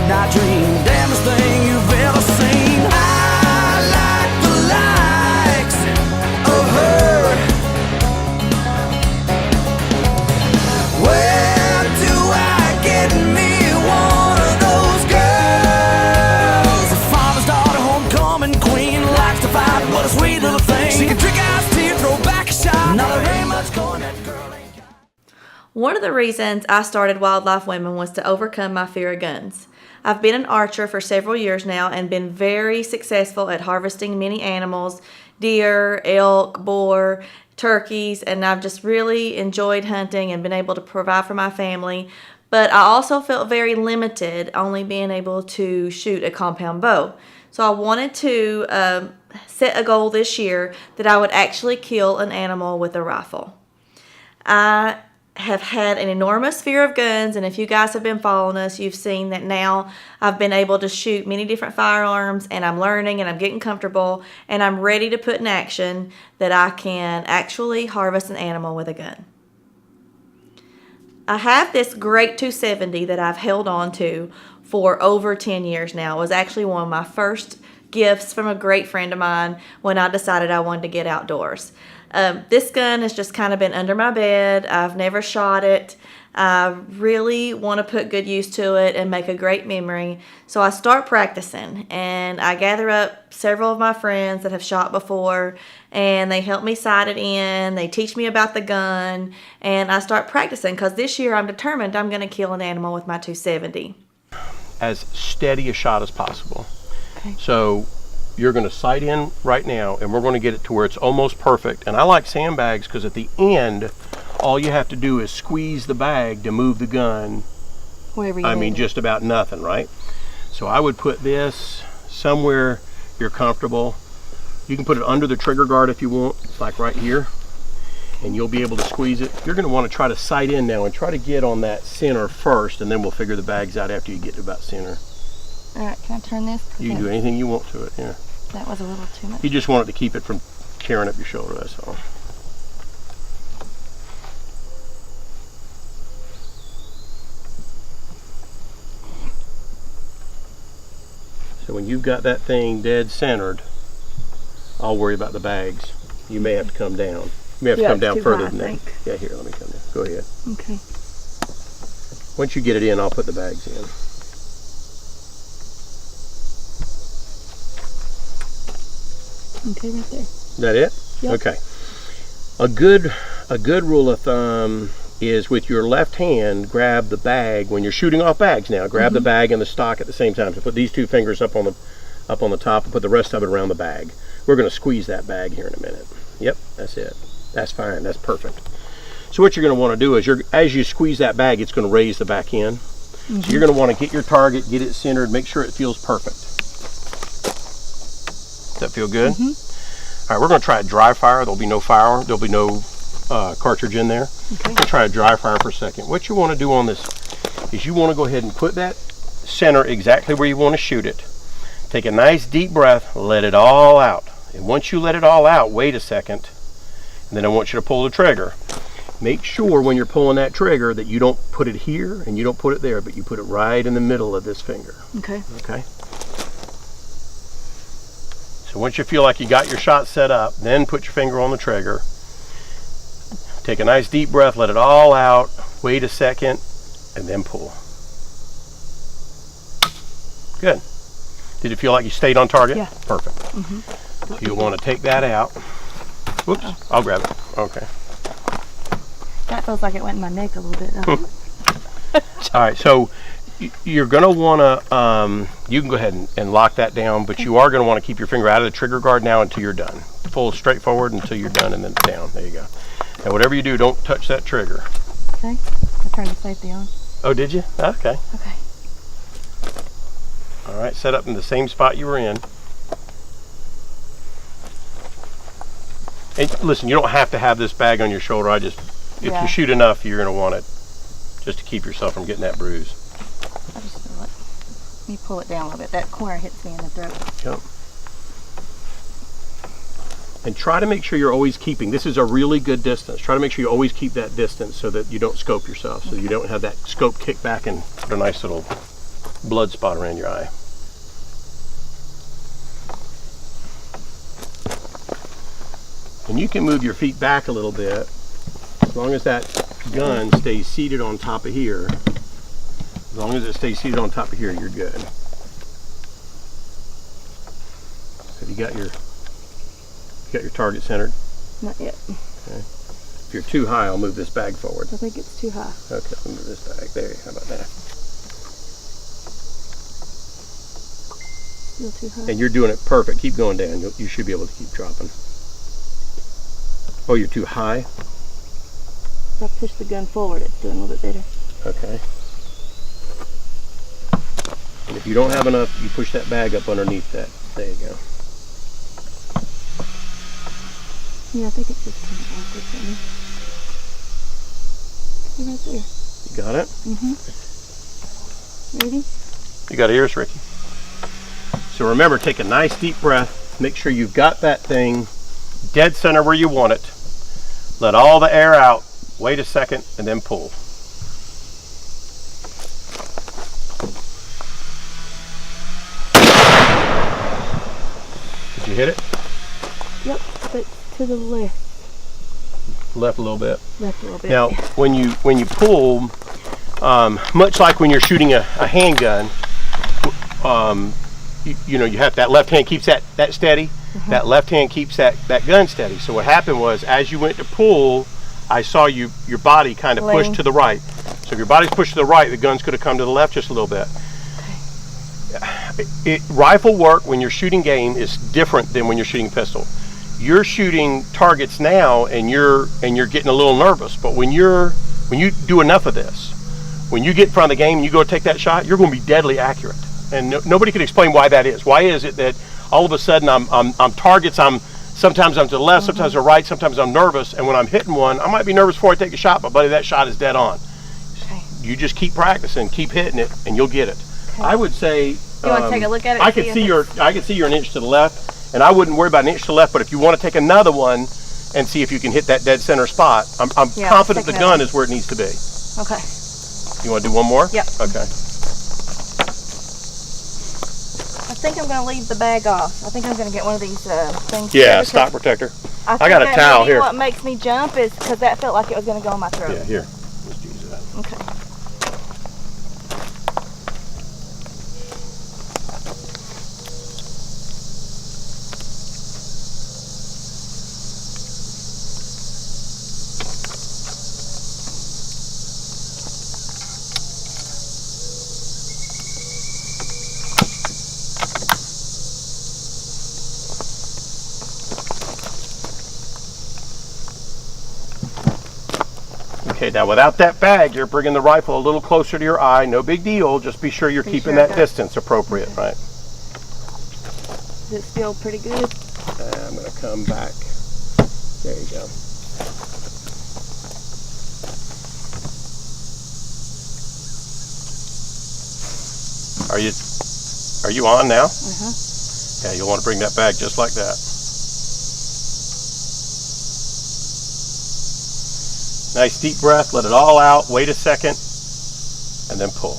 midnight dream, damnest thing you've ever seen. I like the likes of her. Where do I get me one of those girls? A farmer's daughter, homecoming queen, likes to fight, what a sweet little thing. She can drink iced tea, throw back a shot. Now there ain't much going, that girl ain't got. One of the reasons I started Wildlife Women was to overcome my fear of guns. I've been an archer for several years now and been very successful at harvesting many animals, deer, elk, boar, turkeys, and I've just really enjoyed hunting and been able to provide for my family. But I also felt very limited only being able to shoot a compound bow. So I wanted to set a goal this year that I would actually kill an animal with a rifle. I have had an enormous fear of guns, and if you guys have been following us, you've seen that now I've been able to shoot many different firearms, and I'm learning and I'm getting comfortable, and I'm ready to put in action that I can actually harvest an animal with a gun. I have this great 270 that I've held on to for over 10 years now. It was actually one of my first gifts from a great friend of mine when I decided I wanted to get outdoors. This gun has just kind of been under my bed. I've never shot it. I really want to put good use to it and make a great memory. So I start practicing, and I gather up several of my friends that have shot before, and they help me sight it in. They teach me about the gun, and I start practicing because this year I'm determined I'm going to kill an animal with my 270. As steady a shot as possible. Okay. So you're going to sight in right now, and we're going to get it to where it's almost perfect. And I like sandbags because at the end, all you have to do is squeeze the bag to move the gun. Wherever you I mean, just about nothing, right? So I would put this somewhere you're comfortable. You can put it under the trigger guard if you want, like right here, and you'll be able to squeeze it. You're going to want to try to sight in now and try to get on that center first, and then we'll figure the bags out after you get to about center. All right, can I turn this? You can do anything you want to it, yeah. That was a little too much. You just want it to keep it from tearing up your shoulder, that's all. So when you've got that thing dead centered, I'll worry about the bags. You may have to come down. You may have to come down further than that. Yeah, here, let me come down. Go ahead. Okay. Once you get it in, I'll put the bags in. Okay, right there. Is that it? Yep. Okay. A good rule of thumb is with your left hand, grab the bag when you're shooting off bags. Now, grab the bag and the stock at the same time. So put these two fingers up on the top and put the rest of it around the bag. We're going to squeeze that bag here in a minute. Yep, that's it. That's fine. That's perfect. So what you're going to want to do is, as you squeeze that bag, it's going to raise the back end. So you're going to want to get your target, get it centered, make sure it feels perfect. Does that feel good? All right, we're going to try a dry fire. There'll be no fire. There'll be no cartridge in there. Okay. We'll try a dry fire for a second. What you want to do on this is you want to go ahead and put that center exactly where you want to shoot it. Take a nice deep breath, let it all out. And once you let it all out, wait a second, and then I want you to pull the trigger. Make sure when you're pulling that trigger that you don't put it here and you don't put it there, but you put it right in the middle of this finger. Okay. Okay. So once you feel like you got your shot set up, then put your finger on the trigger. Take a nice deep breath, let it all out, wait a second, and then pull. Good. Did it feel like you stayed on target? Yeah. Perfect. You'll want to take that out. Whoops, I'll grab it. Okay. That feels like it went in my neck a little bit, though. All right, so you're going to want to, you can go ahead and lock that down, but you are going to want to keep your finger out of the trigger guard now until you're done. Pull straight forward until you're done and then down. There you go. And whatever you do, don't touch that trigger. Okay. I turned the safety on. Oh, did you? Okay. Okay. All right, set up in the same spot you were in. And listen, you don't have to have this bag on your shoulder. If you shoot enough, you're going to want it just to keep yourself from getting that bruise. I'll just feel it. Let me pull it down a little bit. That corner hits me in the throat. Yep. And try to make sure you're always keeping, this is a really good distance. Try to make sure you always keep that distance so that you don't scope yourself, so you don't have that scope kick back and put a nice little blood spot around your eye. And you can move your feet back a little bit, as long as that gun stays seated on top of here. As long as it stays seated on top of here, you're good. Have you got your target centered? Not yet. Okay. If you're too high, I'll move this bag forward. I think it's too high. Okay, I'll move this bag. There, how about that? Still too high. And you're doing it perfect. Keep going down. You should be able to keep dropping. Oh, you're too high? If I push the gun forward, it's doing a little bit better. Okay. And if you don't have enough, you push that bag up underneath that. There you go. Yeah, I think it's just kind of awkward for me. Right there. You got it? Ready? You got ears, Ricky? So remember, take a nice deep breath. Make sure you've got that thing dead center where you want it. Let all the air out. Wait a second and then pull. Did you hit it? Yep, but to the left. Left a little bit. Left a little bit. Now, when you pull, much like when you're shooting a handgun, you know, you have that left hand keeps that steady. That left hand keeps that gun steady. So what happened was, as you went to pull, I saw your body kind of push to the right. So if your body's pushed to the right, the gun's could have come to the left just a little bit. Rifle work when you're shooting game is different than when you're shooting pistol. You're shooting targets now, and you're getting a little nervous. But when you do enough of this, when you get in front of the game and you go take that shot, you're going to be deadly accurate. And nobody can explain why that is. Why is it that all of a sudden I'm targets, sometimes I'm to the left, sometimes to the right, sometimes I'm nervous, and when I'm hitting one, I might be nervous before I take a shot, but buddy, that shot is dead on. Okay. You just keep practicing, keep hitting it, and you'll get it. Okay. I would say you want to take a look at it? I can see you're an inch to the left, and I wouldn't worry about an inch to the left, but if you want to take another one and see if you can hit that dead center spot, I'm confident the gun is where it needs to be. Okay. You want to do one more? Yep. Okay. I think I'm going to leave the bag off. I think I'm going to get one of these things. Yeah, a stock protector. I got a towel here. What makes me jump is because that felt like it was going to go on my throat. Yeah, here. Let's use that. Okay. Okay, now without that bag, you're bringing the rifle a little closer to your eye. No big deal. Just be sure you're keeping that distance appropriate, right? Does it feel pretty good? I'm going to come back. There you go. Are you on now? Yeah, you'll want to bring that bag just like that. Nice deep breath, let it all out, wait a second, and then pull.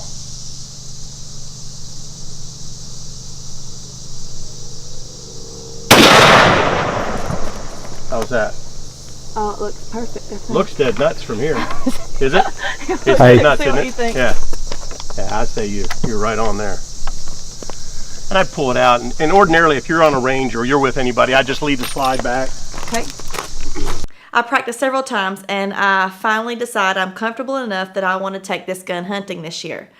How's that? Oh, it looks perfect. I think. Looks dead nuts from here. Is it? It's Hey. dead nuts, See isn't what it? you think. Yeah. Yeah, I say you're right on there. And I pull it out, and ordinarily if you're on a range or you're with anybody, I just leave the slide back. Okay. I practiced several times, and I finally decided I'm comfortable enough that I want to take this gun hunting this year.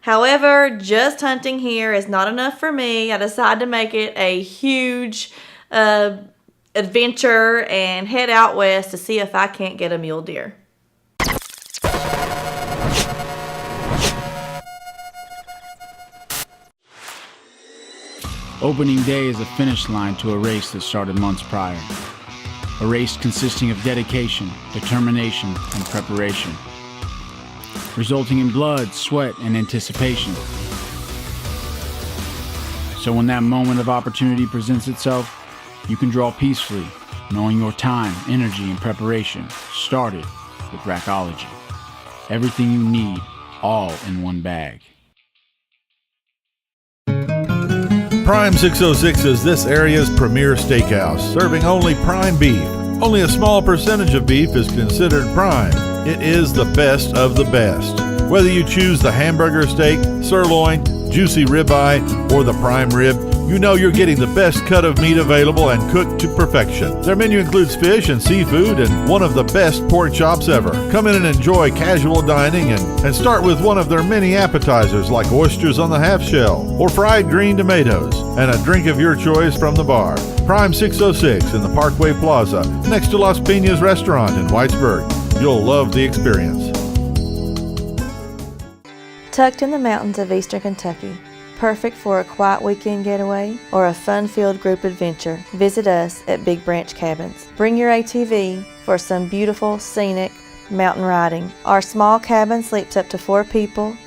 However, just hunting here is not enough for me. I decided to make it a huge adventure and head out west to see if I can't get a mule deer. Opening day is a finish line to a race that started months prior. A race consisting of dedication, determination, and preparation, resulting in blood, sweat, and anticipation. So when that moment of opportunity presents itself, you can draw peacefully, knowing your time, energy, and preparation started with Rackology. Everything you need, all in one bag. Prime 606 is this area's premier steakhouse, serving only prime beef. Only a small percentage of beef is considered prime. It is the best of the best. Whether you choose the hamburger steak, sirloin, juicy ribeye, or the prime rib, you know you're getting the best cut of meat available and cooked to perfection. Their menu includes fish and seafood and one of the best pork chops ever. Come in and enjoy casual dining and start with one of their many appetizers like oysters on the half shell or fried green tomatoes and a drink of your choice from the bar. Prime 606 in the Parkway Plaza next to Las Piñas Restaurant in Whitesburg. You'll love the experience. Tucked in the mountains of eastern Kentucky, perfect for a quiet weekend getaway or a fun-filled group adventure, visit us at Big Branch Cabins. Bring your ATV for some beautiful, scenic mountain riding. Our small cabin sleeps up to 4 people,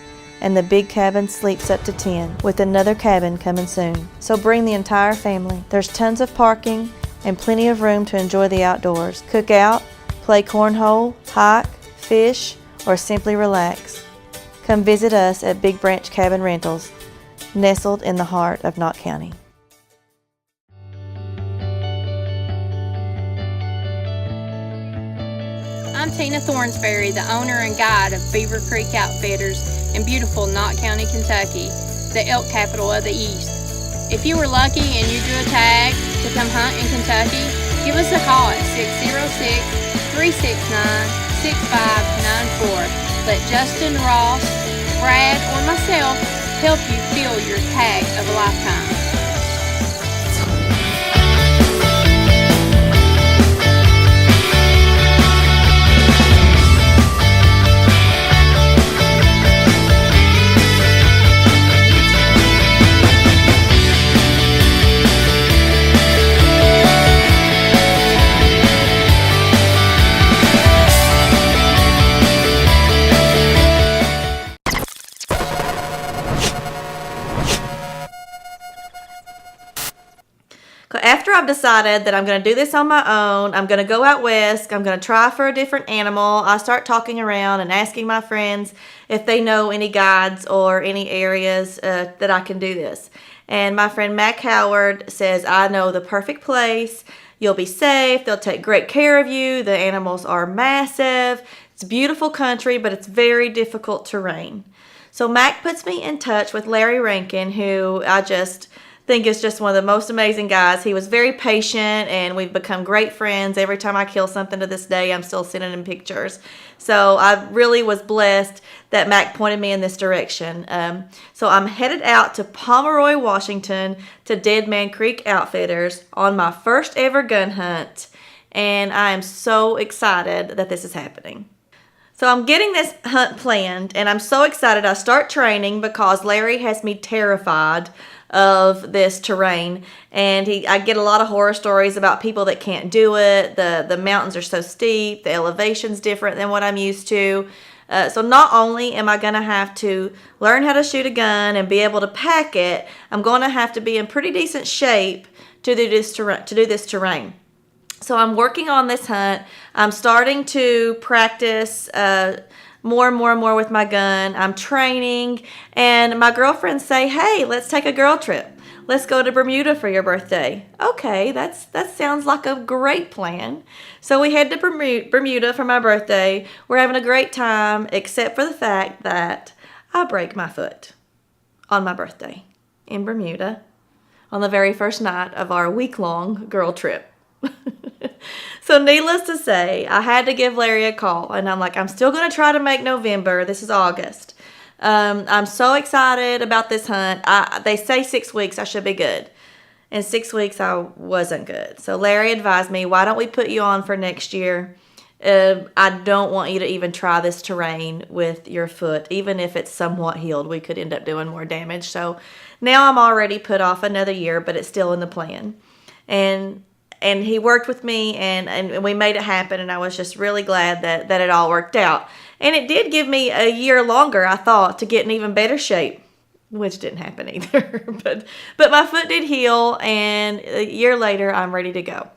and the big cabin sleeps up to 10, with another cabin coming soon. So bring the entire family. There's tons of parking and plenty of room to enjoy the outdoors. Cook out, play cornhole, hike, fish, or simply relax. Come visit us at Big Branch Cabin Rentals, nestled in the heart of Knott County. I'm Tina Thornsberry, the owner and guide of Beaver Creek Outfitters in beautiful Knott County, Kentucky, the elk capital of the East. If you were lucky and you drew a tag to come hunt in Kentucky, give us a call at 606-369-6594. Let Justin, Ross, Brad, or myself help you fill your tag of a lifetime. After I've decided that I'm going to do this on my own, I'm going to go out west, I'm going to try for a different animal, I start talking around and asking my friends if they know any guides or any areas that I can do this. And my friend Mac Howard says, I know the perfect place, you'll be safe, they'll take great care of you, the animals are massive, it's beautiful country, but it's very difficult terrain. So Mac puts me in touch with Larry Rankin, who I just think is just one of the most amazing guys. He was very patient and we've become great friends. Every time I kill something to this day, I'm still sending him pictures. So I really was blessed that Mac pointed me in this direction. So I'm headed out to Pomeroy, Washington to Dead Man Creek Outfitters on my first ever gun hunt. And I am so excited that this is happening. So I'm getting this hunt planned and I'm so excited. I start training because Larry has me terrified of this terrain, and I get a lot of horror stories about people that can't do it. The mountains are so steep, the elevation's different than what I'm used to. So not only am I going to have to learn how to shoot a gun and be able to pack it, I'm going to have to be in pretty decent shape to do this terrain. So I'm working on this hunt. I'm starting to practice more and more with my gun. I'm training, and my girlfriends say, hey, let's take a girl trip. Let's go to Bermuda for your birthday. Okay, that sounds like a great plan. So we head to Bermuda for my birthday. We're having a great time, except for the fact that I break my foot on my birthday in Bermuda on the very first night of our week-long girl trip. So needless to say, I had to give Larry a call, and I'm like, I'm still going to try to make November. This is August. I'm so excited about this hunt. They say 6 weeks I should be good. In 6 weeks, I wasn't good. So Larry advised me, why don't we put you on for next year? I don't want you to even try this terrain with your foot. Even if it's somewhat healed, we could end up doing more damage. So now I'm already put off another year, but it's still in the plan. And he worked with me, and we made it happen, and I was just really glad that it all worked out. And it did give me a year longer, I thought, to get in even better shape, which didn't happen either. But my foot did heal, and a year later, I'm ready to go.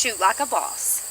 shoot like a boss.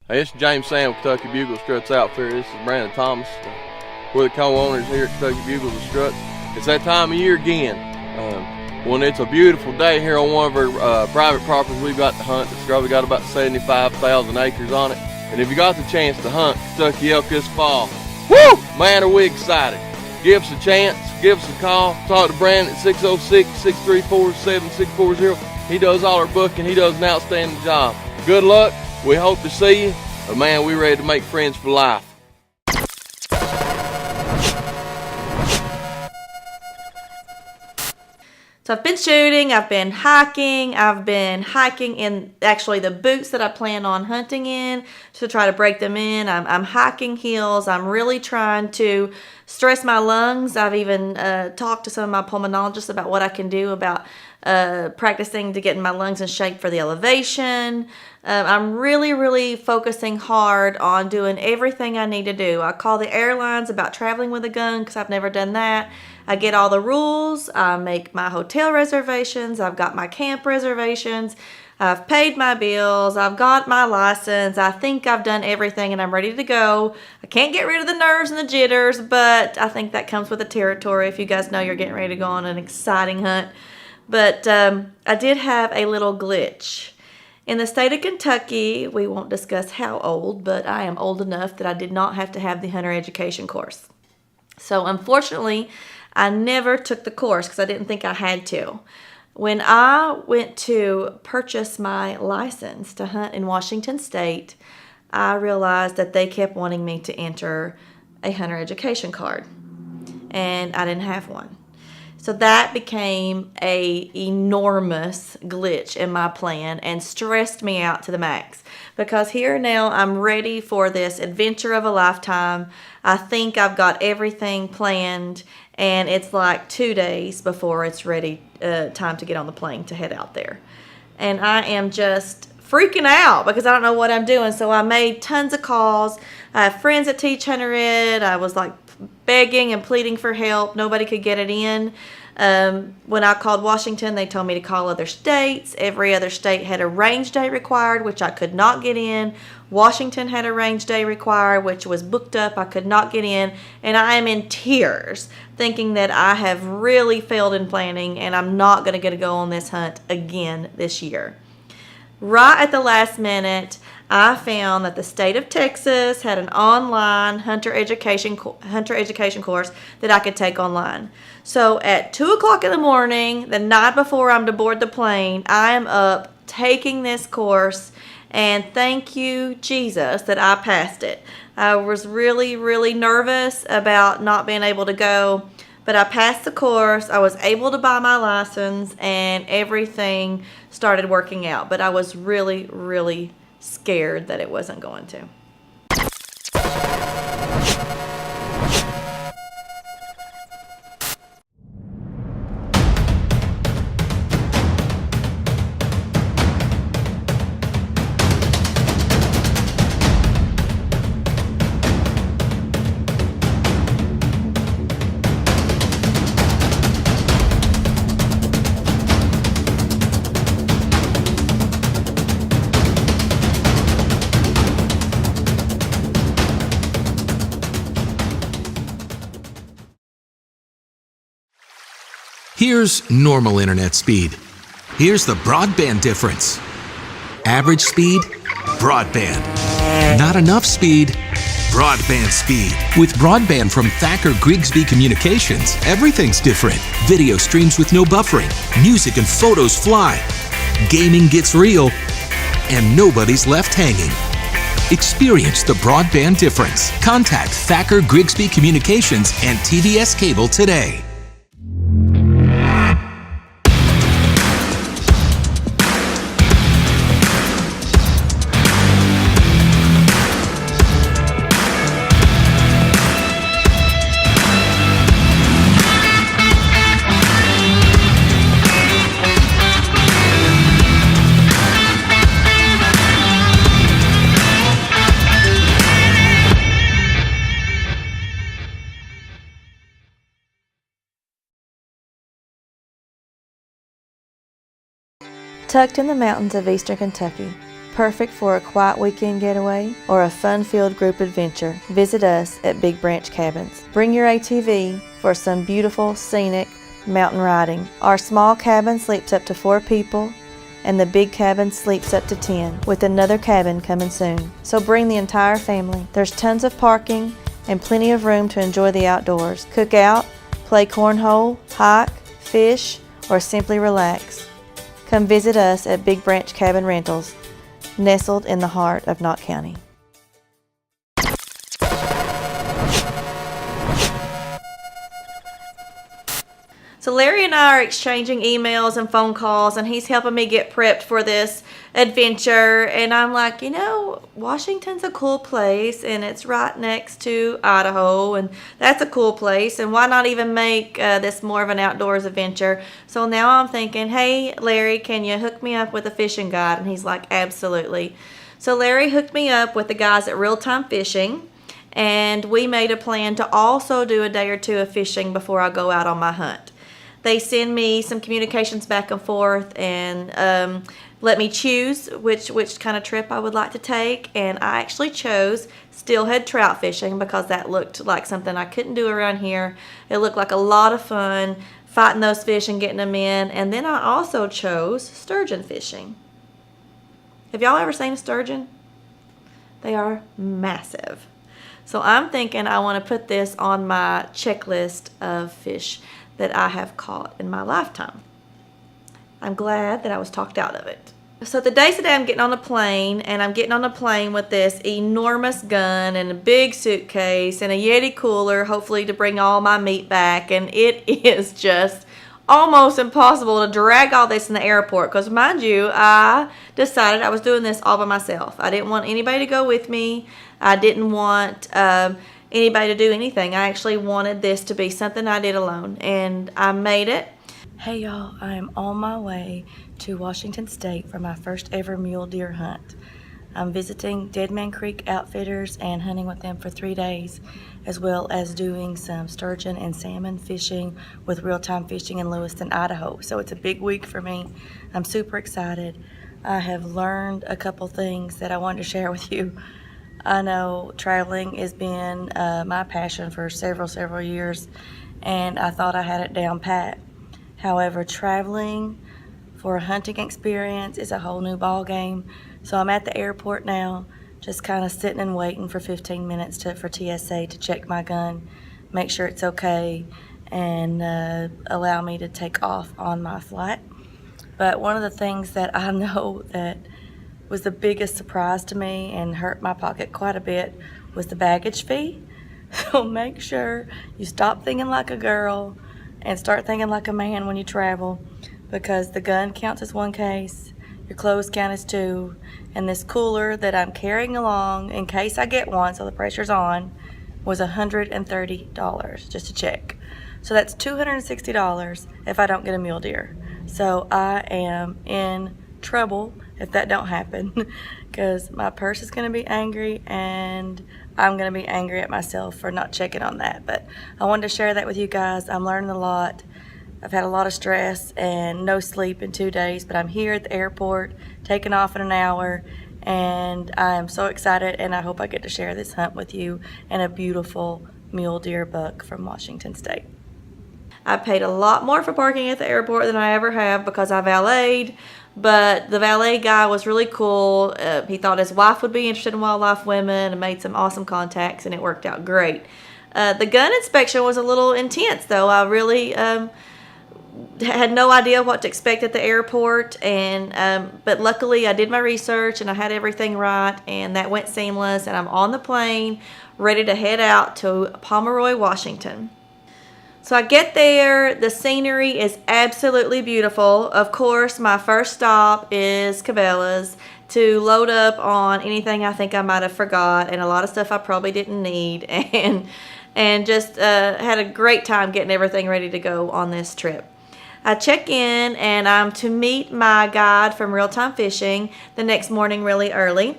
Hey, it's James Sam, Kentucky Bugle Struts Outfitter. This is Brandon Thomas. We're the co-owners here at Kentucky Bugles and Struts. It's that time of year again. When it's a beautiful day here on one of our private properties we've got to hunt. It's probably got about 75,000 acres on it. And if you got the chance to hunt Kentucky elk this fall, woo, man, are we excited. Give us a chance, give us a call. Talk to Brandon at 606-634-7640. He does all our booking. He does an outstanding job. Good luck. We hope to see you, but man, we're ready to make friends for life. So I've been shooting, I've been hiking in actually the boots that I plan on hunting in to try to break them in. I'm hiking heels. I'm really trying to stress my lungs. I've even talked to some of my pulmonologists about what I can do about practicing to getting my lungs in shape for the elevation. I'm really focusing hard on doing everything I need to do. I call the airlines about traveling with a gun because I've never done that. I get all the rules. I make my hotel reservations. I've got my camp reservations. I've paid my bills. I've got my license. I think I've done everything and I'm ready to go. I can't get rid of the nerves and the jitters, but I think that comes with the territory if you guys know you're getting ready to go on an exciting hunt. But I did have a little glitch. In the state of Kentucky, we won't discuss how old, but I am old enough that I did not have to have the hunter education course. So unfortunately, I never took the course because I didn't think I had to. When I went to purchase my license to hunt in Washington State, I realized that they kept wanting me to enter a hunter education card, and I didn't have one. So that became an enormous glitch in my plan and stressed me out to the max. Because here now I'm ready for this adventure of a lifetime. I think I've got everything planned and it's like 2 days before it's ready, time to get on the plane to head out there. And I am just freaking out because I don't know what I'm doing. So I made tons of calls. I have friends that teach hunter ed. I was like begging and pleading for help. Nobody could get it in. When I called Washington, they told me to call other states. Every other state had a range day required, which I could not get in. Washington had a range day required, which was booked up. I could not get in. And I am in tears thinking that I have really failed in planning and I'm not going to get to go on this hunt again this year. Right at the last minute, I found that the state of Texas had an online hunter education course that I could take online. So at 2 o'clock in the morning, the night before I'm to board the plane, I am up taking this course, and thank you, Jesus, that I passed it. I was really nervous about not being able to go, but I passed the course. I was able to buy my license, and everything started working out. But I was really scared that it wasn't going to. Here's normal internet speed. Here's the broadband difference. Average speed, broadband. Not enough speed, broadband speed. With broadband from Thacker Grigsby Communications, everything's different. Video streams with no buffering, music and photos fly, gaming gets real, and nobody's left hanging. Experience the broadband difference. Contact Thacker Grigsby Communications and TVS Cable today. Tucked in the mountains of eastern Kentucky, perfect for a quiet weekend getaway or a fun-filled group adventure, visit us at Big Branch Cabins. Bring your ATV for some beautiful, scenic mountain riding. Our small cabin sleeps up to 4 people, and the big cabin sleeps up to 10, with another cabin coming soon. So bring the entire family. There's tons of parking and plenty of room to enjoy the outdoors. Cook out, play cornhole, hike, fish, or simply relax. Come visit us at Big Branch Cabin Rentals, nestled in the heart of Knott County. So Larry and I are exchanging emails and phone calls, and he's helping me get prepped for this adventure. And I'm like, you know, Washington's a cool place, and it's right next to Idaho, and that's a cool place. And why not even make this more of an outdoors adventure? So now I'm thinking, hey, Larry, can you hook me up with a fishing guide? And he's like, absolutely. So Larry hooked me up with the guys at Real Time Fishing, and we made a plan to also do a day or two of fishing before I go out on my hunt. They send me some communications back and forth and let me choose which kind of trip I would like to take. And I actually chose steelhead trout fishing because that looked like something I couldn't do around here. It looked like a lot of fun fighting those fish and getting them in. And then I also chose sturgeon fishing. Have y'all ever seen a sturgeon? They are massive. So I'm thinking I want to put this on my checklist of fish that I have caught in my lifetime. I'm glad that I was talked out of it. So the day today I'm getting on a plane, and I'm getting on a plane with this enormous gun and a big suitcase and a Yeti cooler, hopefully to bring all my meat back. And it is just almost impossible to drag all this in the airport because, mind you, I decided I was doing this all by myself. I didn't want anybody to go with me. I didn't want anybody to do anything. I actually wanted this to be something I did alone, and I made it. Hey y'all, I am on my way to Washington State for my first ever mule deer hunt. I'm visiting Dead Man Creek Outfitters and hunting with them for 3 days, as well as doing some sturgeon and salmon fishing with Real Time Fishing in Lewiston, Idaho. So it's a big week for me. I'm super excited. I have learned a couple things that I wanted to share with you. I know traveling has been my passion for several years, and I thought I had it down pat. However, traveling for a hunting experience is a whole new ball game. So I'm at the airport now, just kind of sitting and waiting for 15 minutes for TSA to check my gun, make sure it's okay, and allow me to take off on my flight. But one of the things that I know that was the biggest surprise to me and hurt my pocket quite a bit was the baggage fee. So make sure you stop thinking like a girl and start thinking like a man when you travel, because the gun counts as 1 case, your clothes count as 2, and this cooler that I'm carrying along in case I get one, so the pressure's on, was $130 just to check. So that's $260 if I don't get a mule deer. So I am in trouble if that don't happen, because my purse is going to be angry and I'm going to be angry at myself for not checking on that. But I wanted to share that with you guys. I'm learning a lot. I've had a lot of stress and no sleep in 2 days, but I'm here at the airport, taking off in an hour, and I am so excited, and I hope I get to share this hunt with you and a beautiful mule deer buck from Washington State. I paid a lot more for parking at the airport than I ever have because I valeted, But the valet guy was really cool. He thought his wife would be interested in wildlife women and made some awesome contacts, and it worked out great. The gun inspection was a little intense, though. I really had no idea what to expect at the airport, but luckily I did my research and I had everything right, and that went seamless, and I'm on the plane ready to head out to Pomeroy, Washington. So I get there, the scenery is absolutely beautiful. Of course, my first stop is Cabela's to load up on anything I think I might have forgot, and a lot of stuff I probably didn't need, and just had a great time getting everything ready to go on this trip. I check in, and I'm to meet my guide from Real Time Fishing the next morning really early,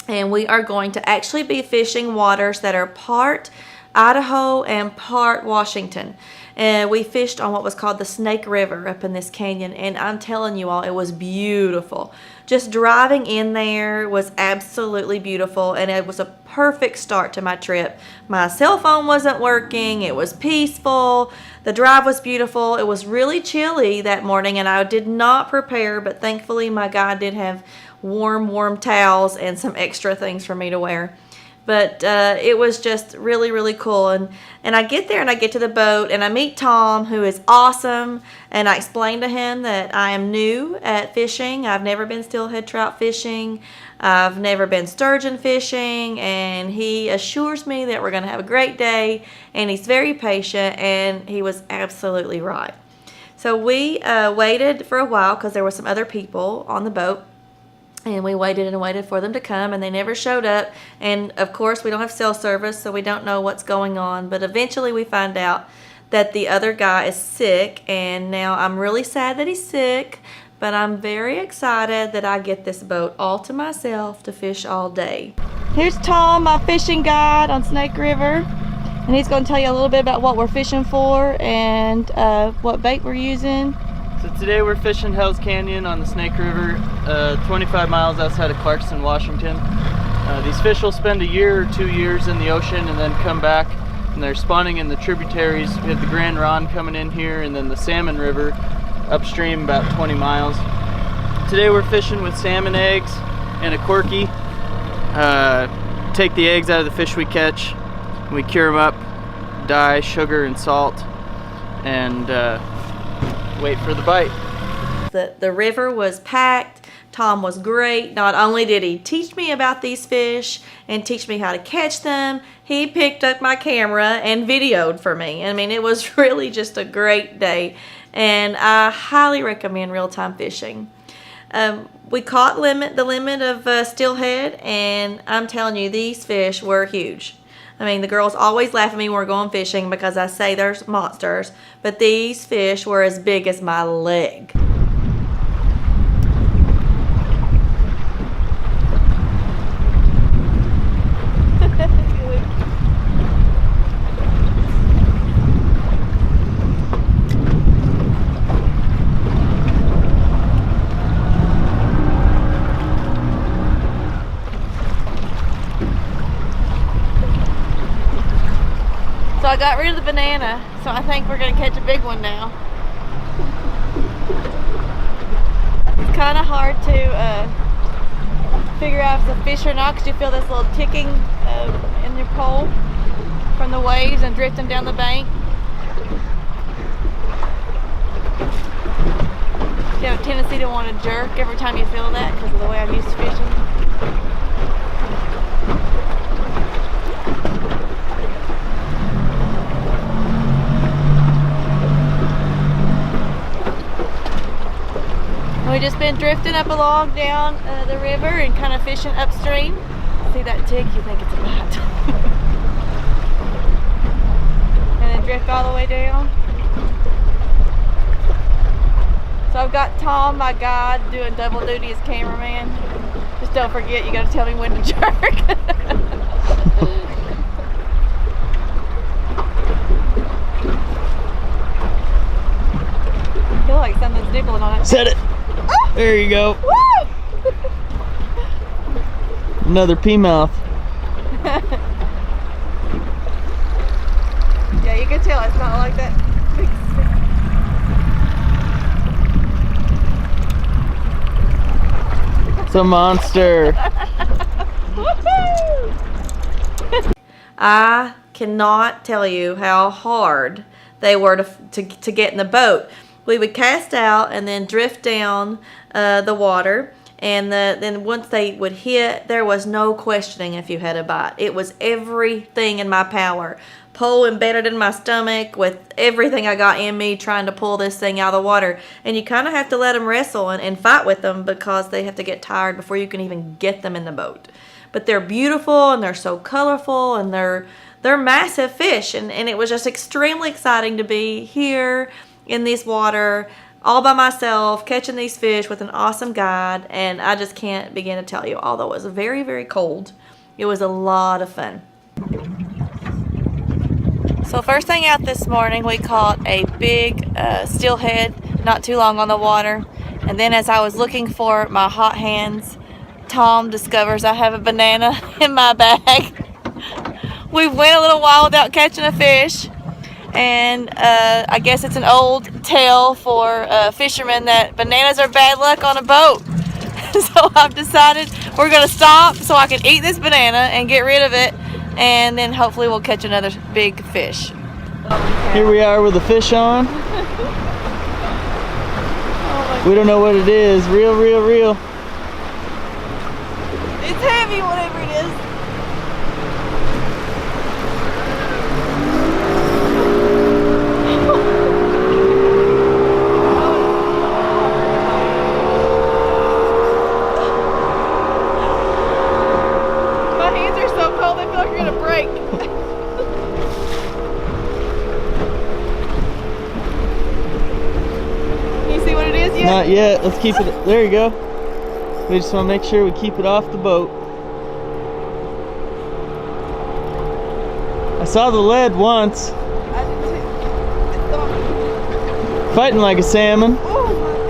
and we are going to actually be fishing waters that are part Idaho and part Washington. And we fished on what was called the Snake River up in this canyon, and I'm telling you all, it was beautiful. Just driving in there was absolutely beautiful, and it was a perfect start to my trip. My cell phone wasn't working, it was peaceful, the drive was beautiful. It was really chilly that morning, and I did not prepare, but thankfully my guide did have warm towels and some extra things for me to wear. But it was just really, really cool. And I get there and I get to the boat and I meet Tom, who is awesome. And I explain to him that I am new at fishing. I've never been steelhead trout fishing. I've never been sturgeon fishing. And he assures me that we're going to have a great day. And he's very patient, and he was absolutely right. So we waited for a while because there were some other people on the boat. And we waited and waited for them to come, and they never showed up. And of course, we don't have cell service, so we don't know what's going on. But eventually we find out that the other guy is sick, and now I'm really sad that he's sick, but I'm very excited that I get this boat all to myself to fish all day. Here's Tom, my fishing guide on Snake River, and he's going to tell you a little bit about what we're fishing for and what bait we're using. So today we're fishing Hell's Canyon on the Snake River, 25 miles outside of Clarkston, Washington. These fish will spend a year or 2 years in the ocean and then come back, and they're spawning in the tributaries. We have the Grand Ronde coming in here, and then the Salmon River upstream about 20 miles. Today we're fishing with salmon eggs and a corky. Take the eggs out of the fish we catch, we cure them up, dye, sugar, and salt, and wait for the bite. The river was packed. Tom was great. Not only did he teach me about these fish and teach me how to catch them, he picked up my camera and videoed for me. I mean, it was really just a great day, and I highly recommend Real Time Fishing. We caught the limit of steelhead, and I'm telling you, these fish were huge. I mean, the girls always laugh at me when we're going fishing because I say there's monsters, but these fish were as big as my leg. So I got rid of the banana, so I think we're going to catch a big one now. It's kind of hard to figure out if it's a fish or not, because you feel this little ticking in your pole from the waves and drifting down the bank. You have a tendency to want to jerk every time you feel that because of the way I'm used to fishing. We've just been drifting up along down the river and kind of fishing upstream. See that tick? You think it's a bite. And then drift all the way down. So I've got Tom, my guide, doing double duty as cameraman. Just don't forget, you got to tell me when to jerk. I feel like something's nibbling on it. Set it! There you go. Woo! Another pea mouth. Yeah, you can tell it's not like that big stick. It's a monster. I cannot tell you how hard they were to get in the boat. We would cast out and then drift down the water, and then once they would hit, there was no questioning if you had a bite. It was everything in my power. Pole embedded in my stomach with everything I got in me trying to pull this thing out of the water. And you kind of have to let them wrestle and fight with them because they have to get tired before you can even get them in the boat. But they're beautiful and they're so colorful and they're massive fish. And it was just extremely exciting to be here in this water all by myself, catching these fish with an awesome guide. And I just can't begin to tell you, although it was very, very cold, it was a lot of fun. So first thing out this morning, we caught a big steelhead not too long on the water. And then as I was looking for my hot hands, Tom discovers I have a banana in my bag. We went a little while without catching a fish. And I guess it's an old tale for fishermen that bananas are bad luck on a boat. So I've decided we're going to stop so I can eat this banana and get rid of it. And then hopefully we'll catch another big fish. Here we are with the fish on. We don't know what it is. Real. It's heavy, whatever it is. My hands are so cold, they feel like they're gonna break. Can you see what it is yet? Not yet. Let's keep it. There you go. We just want to make sure we keep it off the boat. I saw the lead once. I did too. It's gone. Fighting like a salmon. Oh my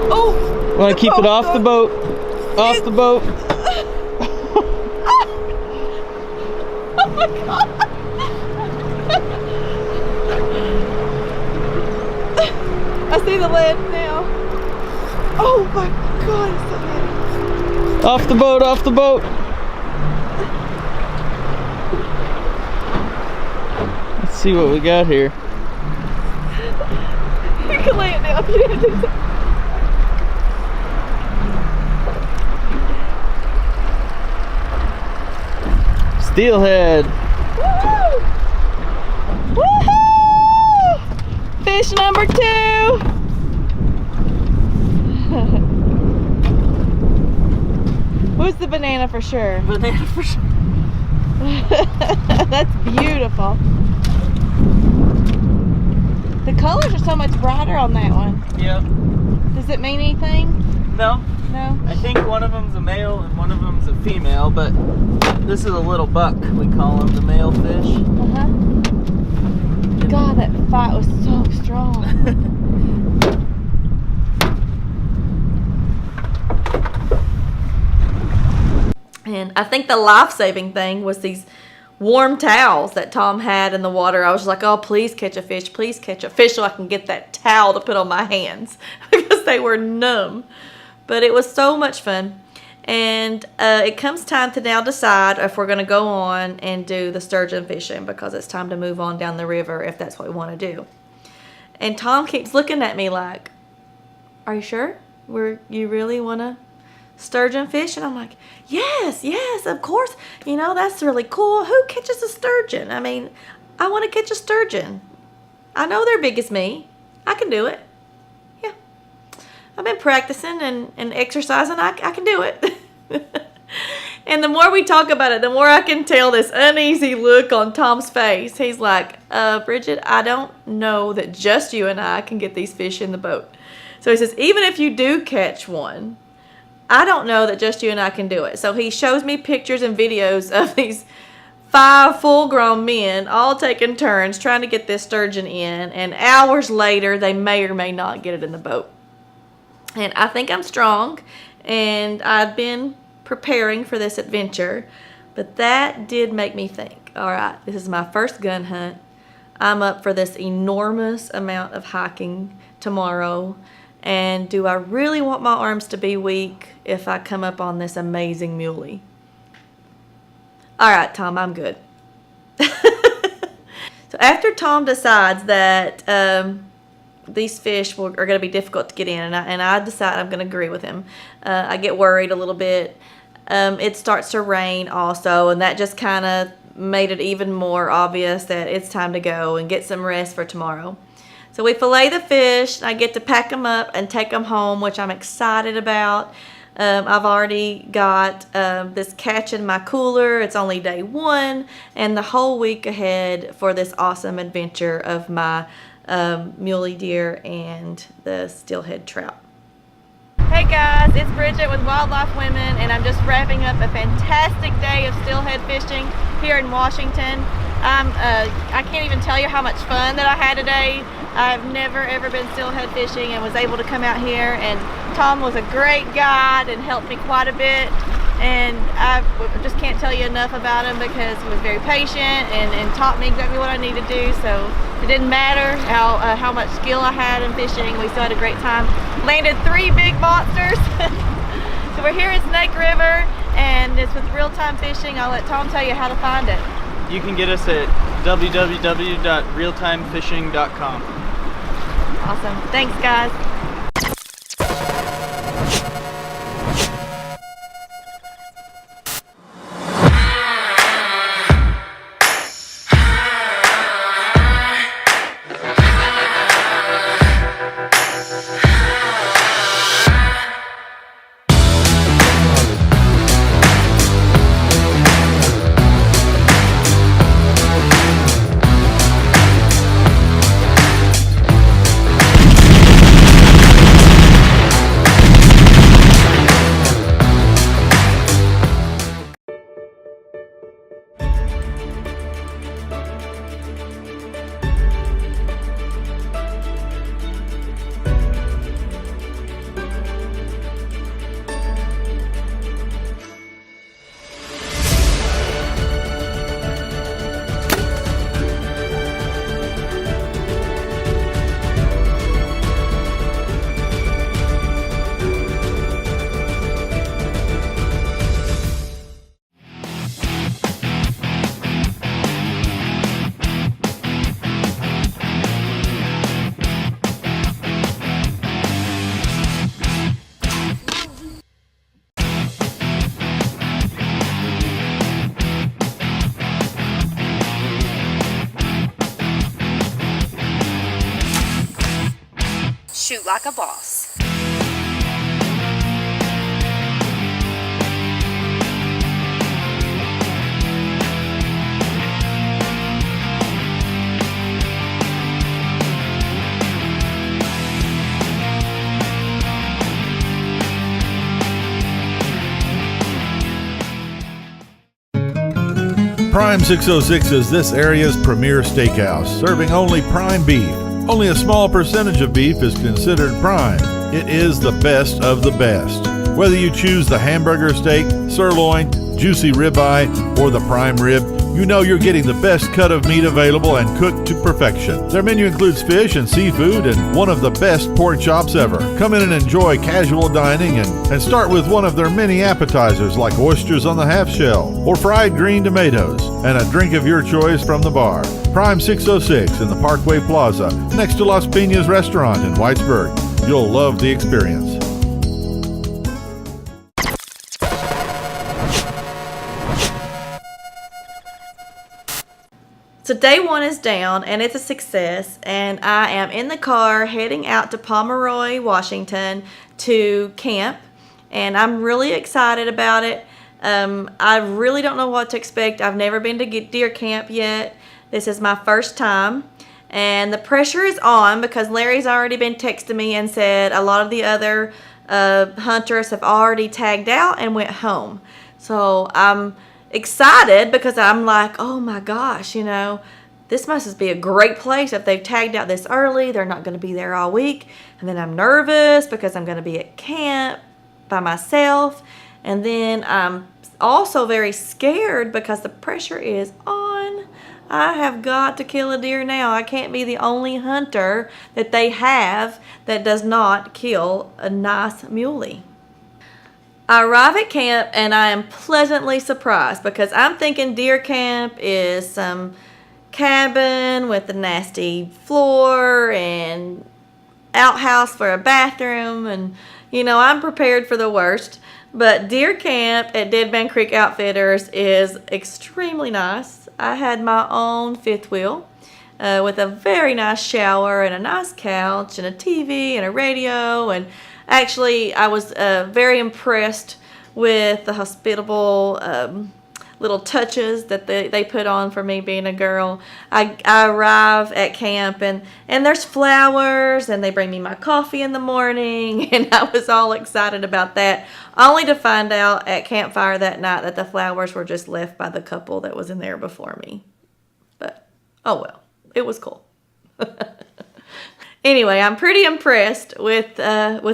goodness. Oh! Want to keep it off the boat. Off the boat. Oh my god! I see the lead now. Oh my god, it's so heavy. Off the boat, off the boat. Let's see what we got here. You can lay it down if you didn't do that. Steelhead. Woo! Woohoo! Fish number 2. Who's the banana for sure? Banana for sure. That's beautiful. The colors are so much brighter on that one. Yep. Does it mean anything? No. No? I think one of them's a male and one of them's a female, but this is a little buck. We call him the male fish. Uh-huh. God, that fight was so strong. And I think the life-saving thing was these warm towels that Tom had in the water. I was like, oh, please catch a fish so I can get that towel to put on my hands because they were numb. But it was so much fun. And it comes time to now decide if we're going to go on and do the sturgeon fishing because it's time to move on down the river if that's what we want to do. And Tom keeps looking at me like, are you sure? You really want to sturgeon fish? And I'm like, yes, of course. You know, that's really cool. Who catches a sturgeon? I mean, I want to catch a sturgeon. I know they're big as me. I can do it. Yeah. I've been practicing and exercising. I can do it. And the more we talk about it, the more I can tell this uneasy look on Tom's face. He's like, Bridgette, I don't know that just you and I can get these fish in the boat. So he says, even if you do catch one, I don't know that just you and I can do it. So he shows me pictures and videos of these 5 full-grown men all taking turns trying to get this sturgeon in. And hours later, they may or may not get it in the boat. And I think I'm strong. And I've been preparing for this adventure. But that did make me think, all right, this is my first gun hunt. I'm up for this enormous amount of hiking tomorrow. And do I really want my arms to be weak if I come up on this amazing muley? All right, Tom, I'm good. So after Tom decides that these fish are going to be difficult to get in, and I decide I'm going to agree with him, I get worried a little bit. It starts to rain also, and that just kind of made it even more obvious that it's time to go and get some rest for tomorrow. So we fillet the fish. I get to pack them up and take them home, which I'm excited about. I've already got this catch in my cooler. It's only day 1 and the whole week ahead for this awesome adventure of my muley deer and the steelhead trout. Hey guys, it's Bridgette with Wildlife Women, and I'm just wrapping up a fantastic day of steelhead fishing here in Washington. I can't even tell you how much fun that I had today. I've never ever been steelhead fishing and was able to come out here, and Tom was a great guide and helped me quite a bit, and I just can't tell you enough about him because he was very patient and taught me exactly what I need to do. So it didn't matter how much skill I had in fishing, we still had a great time. Landed 3 big monsters. So we're here at Snake River, and it's with real-time fishing. I'll let Tom tell you how to find it. You can get us at www.realtimefishing.com. Awesome. Thanks, guys. Shoot like a boss. Prime 606 is this area's premier steakhouse, serving only prime beef. Only a small percentage of beef is considered prime. It is the best of the best. Whether you choose the hamburger steak, sirloin, juicy ribeye, or the prime rib, you know you're getting the best cut of meat available and cooked to perfection. Their menu includes fish and seafood and one of the best pork chops ever. Come in and enjoy casual dining and start with one of their many appetizers like oysters on the half shell or fried green tomatoes and a drink of your choice from the bar. Prime 606 in the Parkway Plaza next to Las Piñas Restaurant in Whitesburg. You'll love the experience. So day 1 is down, and it's a success, and I am in the car heading out to Pomeroy, Washington to camp, and I'm really excited about it. I really don't know what to expect. I've never been to deer camp yet. This is my first time, and the pressure is on because Larry's already been texting me and said a lot of the other hunters have already tagged out and went home. So I'm excited because I'm like, oh my gosh, you know, this must be a great place if they've tagged out this early. They're not going to be there all week. And then I'm nervous because I'm going to be at camp by myself. And then I'm also very scared because the pressure is on. I have got to kill a deer now. I can't be the only hunter that they have that does not kill a nice muley. I arrive at camp and I am pleasantly surprised because I'm thinking deer camp is some cabin with a nasty floor and outhouse for a bathroom, and I'm prepared for the worst. But deer camp at Dead Man Creek Outfitters is extremely nice. I had my own fifth wheel with a very nice shower and a nice couch and a TV and a radio, and actually I was very impressed with the hospitable little touches that they put on for me being a girl. I arrive at camp and there's flowers and they bring me my coffee in the morning, and I was all excited about that, only to find out at campfire that night that the flowers were just left by the couple that was in there before me. But oh well, it was cool. Anyway, I'm pretty impressed with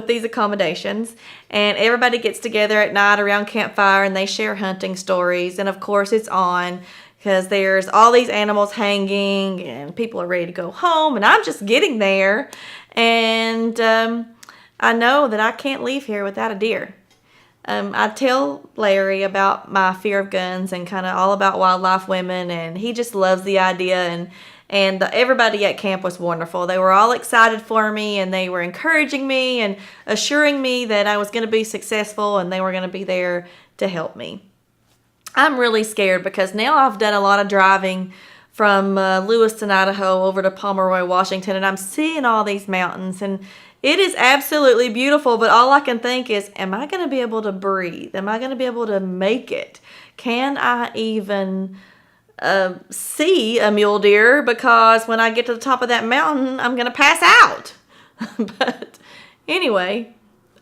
these accommodations, and everybody gets together at night around campfire and they share hunting stories, and of course it's on because there's all these animals hanging and people are ready to go home, and I'm just getting there, and I know that I can't leave here without a deer. I tell Larry about my fear of guns and kind of all about wildlife women, and he just loves the idea, and everybody at camp was wonderful. They were all excited for me, and they were encouraging me and assuring me that I was going to be successful and they were going to be there to help me. I'm really scared because now I've done a lot of driving from Lewiston, Idaho over to Pomeroy, Washington, and I'm seeing all these mountains, and it is absolutely beautiful, but all I can think is, am I going to be able to breathe? Am I going to be able to make it? Can I even see a mule deer? Because when I get to the top of that mountain, I'm going to pass out. But anyway,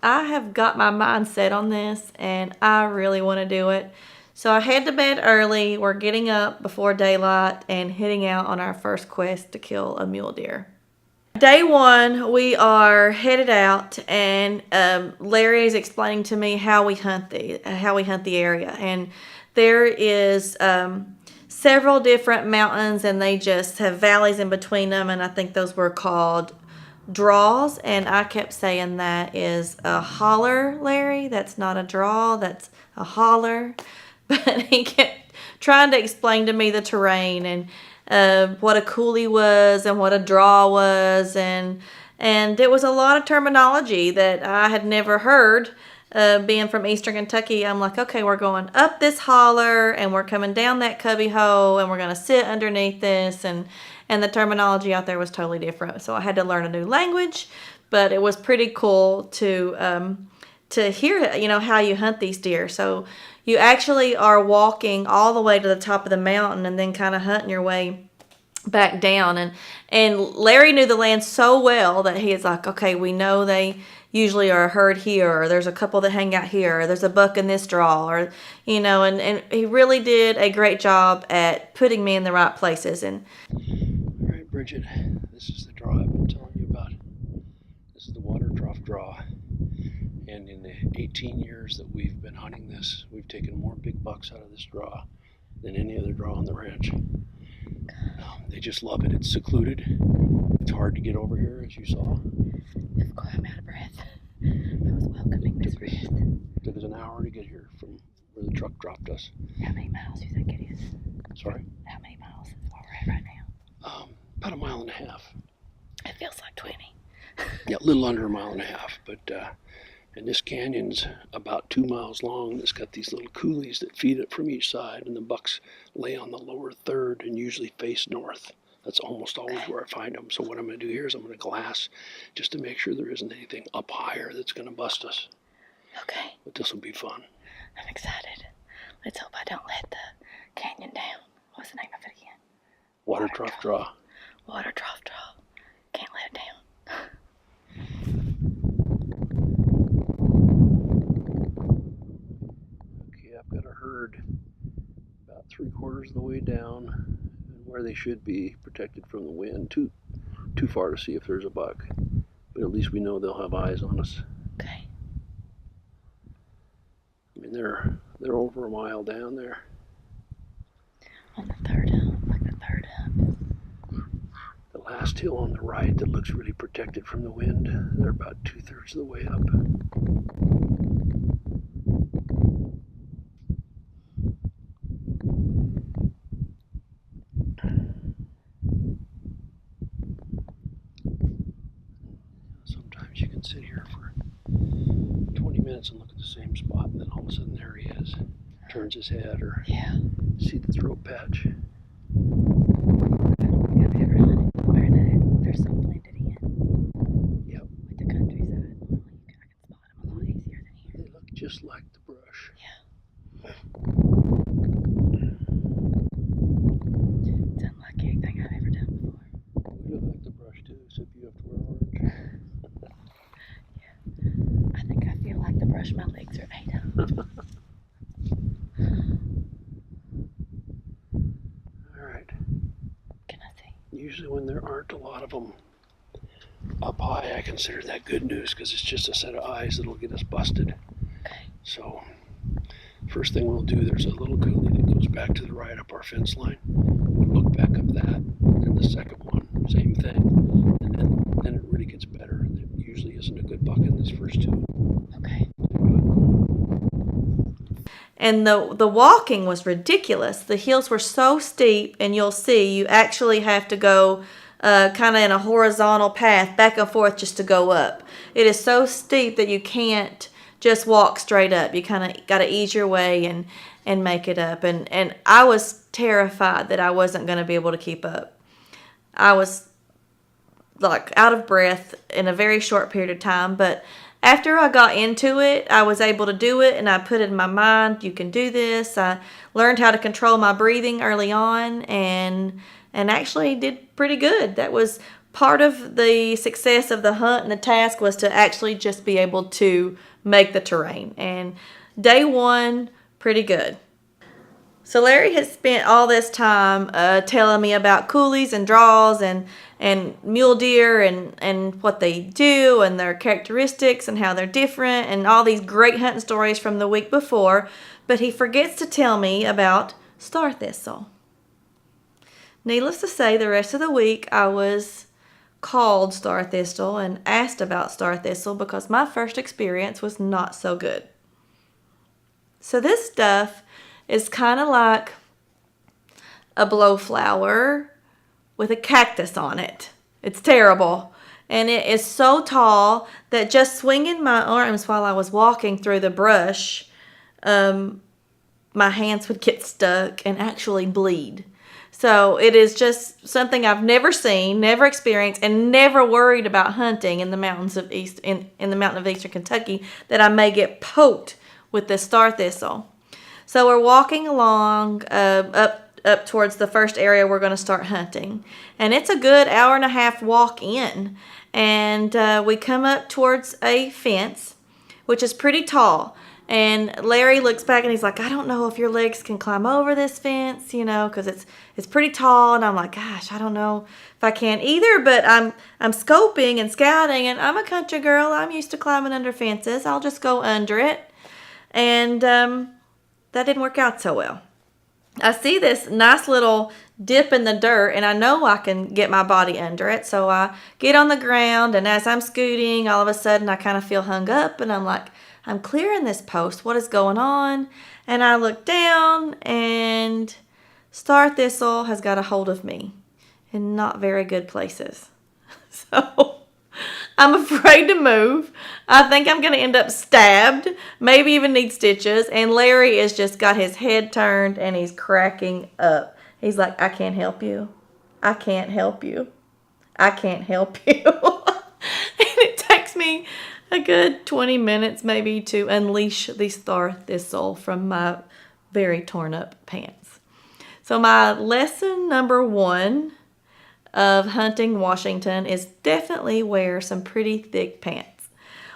I have got my mind set on this, and I really want to do it. So I head to bed early. We're getting up before daylight and heading out on our first quest to kill a mule deer. Day one, we are headed out, and Larry is explaining to me how we hunt the area, and there is several different mountains, and they just have valleys in between them, and I think those were called draws, and I kept saying that is a holler, Larry. That's not a draw, that's a holler. But he kept trying to explain to me the terrain and what a coulee was and what a draw was, and it was a lot of terminology that I had never heard. Being from Eastern Kentucky, I'm like, okay, we're going up this holler and we're coming down that cubby hole and we're going to sit underneath this, and the terminology out there was totally different. So I had to learn a new language, but it was pretty cool to hear, how you hunt these deer. So you actually are walking all the way to the top of the mountain and then kind of hunting your way back down. And Larry knew the land so well that he is like, okay, we know they usually are a herd here, or there's a couple that hang out here, or there's a buck in this draw, or, and he really did a great job at putting me in the right places. And All right, Bridgette, this is the draw I've been telling you about. This is the water trough draw. And in the 18 years that we've been hunting this, we've taken more big bucks out of this draw than any other draw on the ranch. They just love it. It's secluded. It's hard to get over here, as you saw. Of course, I'm out of breath. I was welcoming this breath. It took us an hour to get here from where the truck dropped us. How many miles do you think it is? Sorry? How many miles is where we're at right now? About a mile and a half. It feels like 20. Yeah, a little under a mile and a half, but and this canyon's about 2 miles long. It's got these little coulees that feed it from each side, and the bucks lay on the lower third and usually face north. That's almost always where I find them. So what I'm going to do here is I'm going to glass just to make sure there isn't anything up higher that's going to bust us. Okay. But this will be fun. I'm excited. Let's hope I don't let the canyon down. What's the name of it again? Water trough draw. Water trough draw. Can't let it down. Okay, I've got a herd about 3/4 of the way down, and where they should be, protected from the wind. Too far to see if there's a buck, but at least we know they'll have eyes on us. Okay. I mean, they're over a mile down there. On the third third hump. The last hill on the right that looks really protected from the wind, they're about 2/3 of the way up. Sometimes you can sit here for 20 minutes and look at the same spot, and then all of a sudden there he is. Turns his head, or see the throat patch. I've ever hunted where they're so blended in. Yep. With the countryside. I can spot them a lot easier than here. They look just like the brush. Yeah. It's unlike anything I've ever done before. We look like the brush too, except you have to wear orange. Yeah. I think I feel like the brush my legs are made of. Alright. Can I see? Usually when there aren't a lot of them up high, I consider that good news, because it's just a set of eyes that'll get us busted. Okay. So, first thing we'll do, there's a little coulee that goes back to the right up our fence line. We'll look back up that, and the second one, same thing. And then it really gets better. There usually isn't a good buck in these first two. Okay. And the walking was ridiculous. The hills were so steep, and you'll see you actually have to go kind of in a horizontal path back and forth just to go up. It is so steep that you can't just walk straight up. You kind of got to ease your way and make it up. And I was terrified that I wasn't going to be able to keep up. I was like out of breath in a very short period of time, but after I got into it, I was able to do it, and I put it in my mind, you can do this. I learned how to control my breathing early on, and actually did pretty good. That was part of the success of the hunt, and the task was to actually just be able to make the terrain. And day one, pretty good. So Larry has spent all this time telling me about coolies and draws and mule deer and what they do and their characteristics and how they're different and all these great hunting stories from the week before, but he forgets to tell me about star thistle. Needless to say, the rest of the week I was called star thistle and asked about star thistle because my first experience was not so good. So this stuff is kind of like a blowflower with a cactus on it. It's terrible. And it is so tall that just swinging my arms while I was walking through the brush, my hands would get stuck and actually bleed. So it is just something I've never seen, never experienced, and never worried about hunting in the mountains of in the mountain of eastern Kentucky, that I may get poked with this star thistle. So we're walking along up towards the first area we're going to start hunting. And it's a good hour and a half walk in. And we come up towards a fence, which is pretty tall. And Larry looks back and he's like, I don't know if your legs can climb over this fence, you know, because it's pretty tall. And I'm like, gosh, I don't know if I can either. But I'm scoping and scouting, and I'm a country girl. I'm used to climbing under fences. I'll just go under it. And that didn't work out so well. I see this nice little dip in the dirt, and I know I can get my body under it. So I get on the ground, and as I'm scooting, all of a sudden I kind of feel hung up, and I'm like, I'm clearing this post. What is going on? And I look down, and star thistle has got a hold of me in not very good places. So I'm afraid to move. I think I'm going to end up stabbed, maybe even need stitches. And Larry has just got his head turned, and he's cracking up. He's like, I can't help you. I can't help you. I can't help you. And it takes me a good 20 minutes maybe to unleash the star thistle from my very torn up pants. So my lesson number 1 of hunting Washington is definitely wear some pretty thick pants.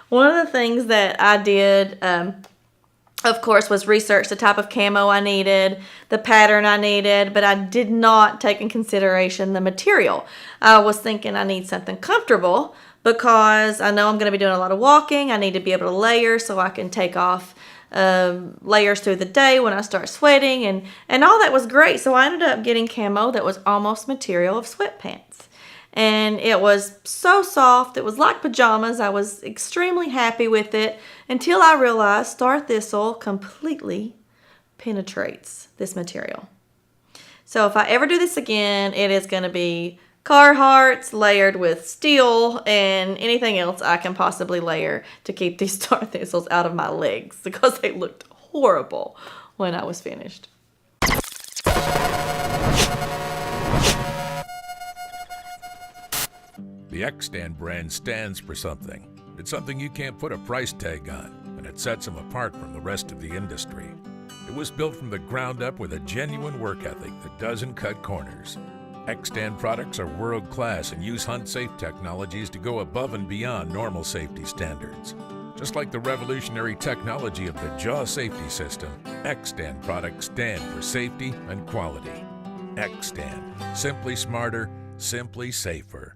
One of the things that I did, of course, was research the type of camo I needed, the pattern I needed, but I did not take in consideration the material. I was thinking I need something comfortable because I know I'm going to be doing a lot of walking. I need to be able to layer so I can take off layers through the day when I start sweating, and all that was great. So I ended up getting camo that was almost material of sweatpants. And it was so soft. It was like pajamas. I was extremely happy with it until I realized star thistle completely penetrates this material. So if I ever do this again, it is going to be Carhartts layered with steel and anything else I can possibly layer to keep these star thistles out of my legs, because they looked horrible when I was finished. The X-Stand brand stands for something. It's something you can't put a price tag on, and it sets them apart from the rest of the industry. It was built from the ground up with a genuine work ethic that doesn't cut corners. X-Stand products are world-class and use hunt-safe technologies to go above and beyond normal safety standards. Just like the revolutionary technology of the Jaw safety system, X-Stand products stand for safety and quality. X-Stand. Simply smarter, simply safer.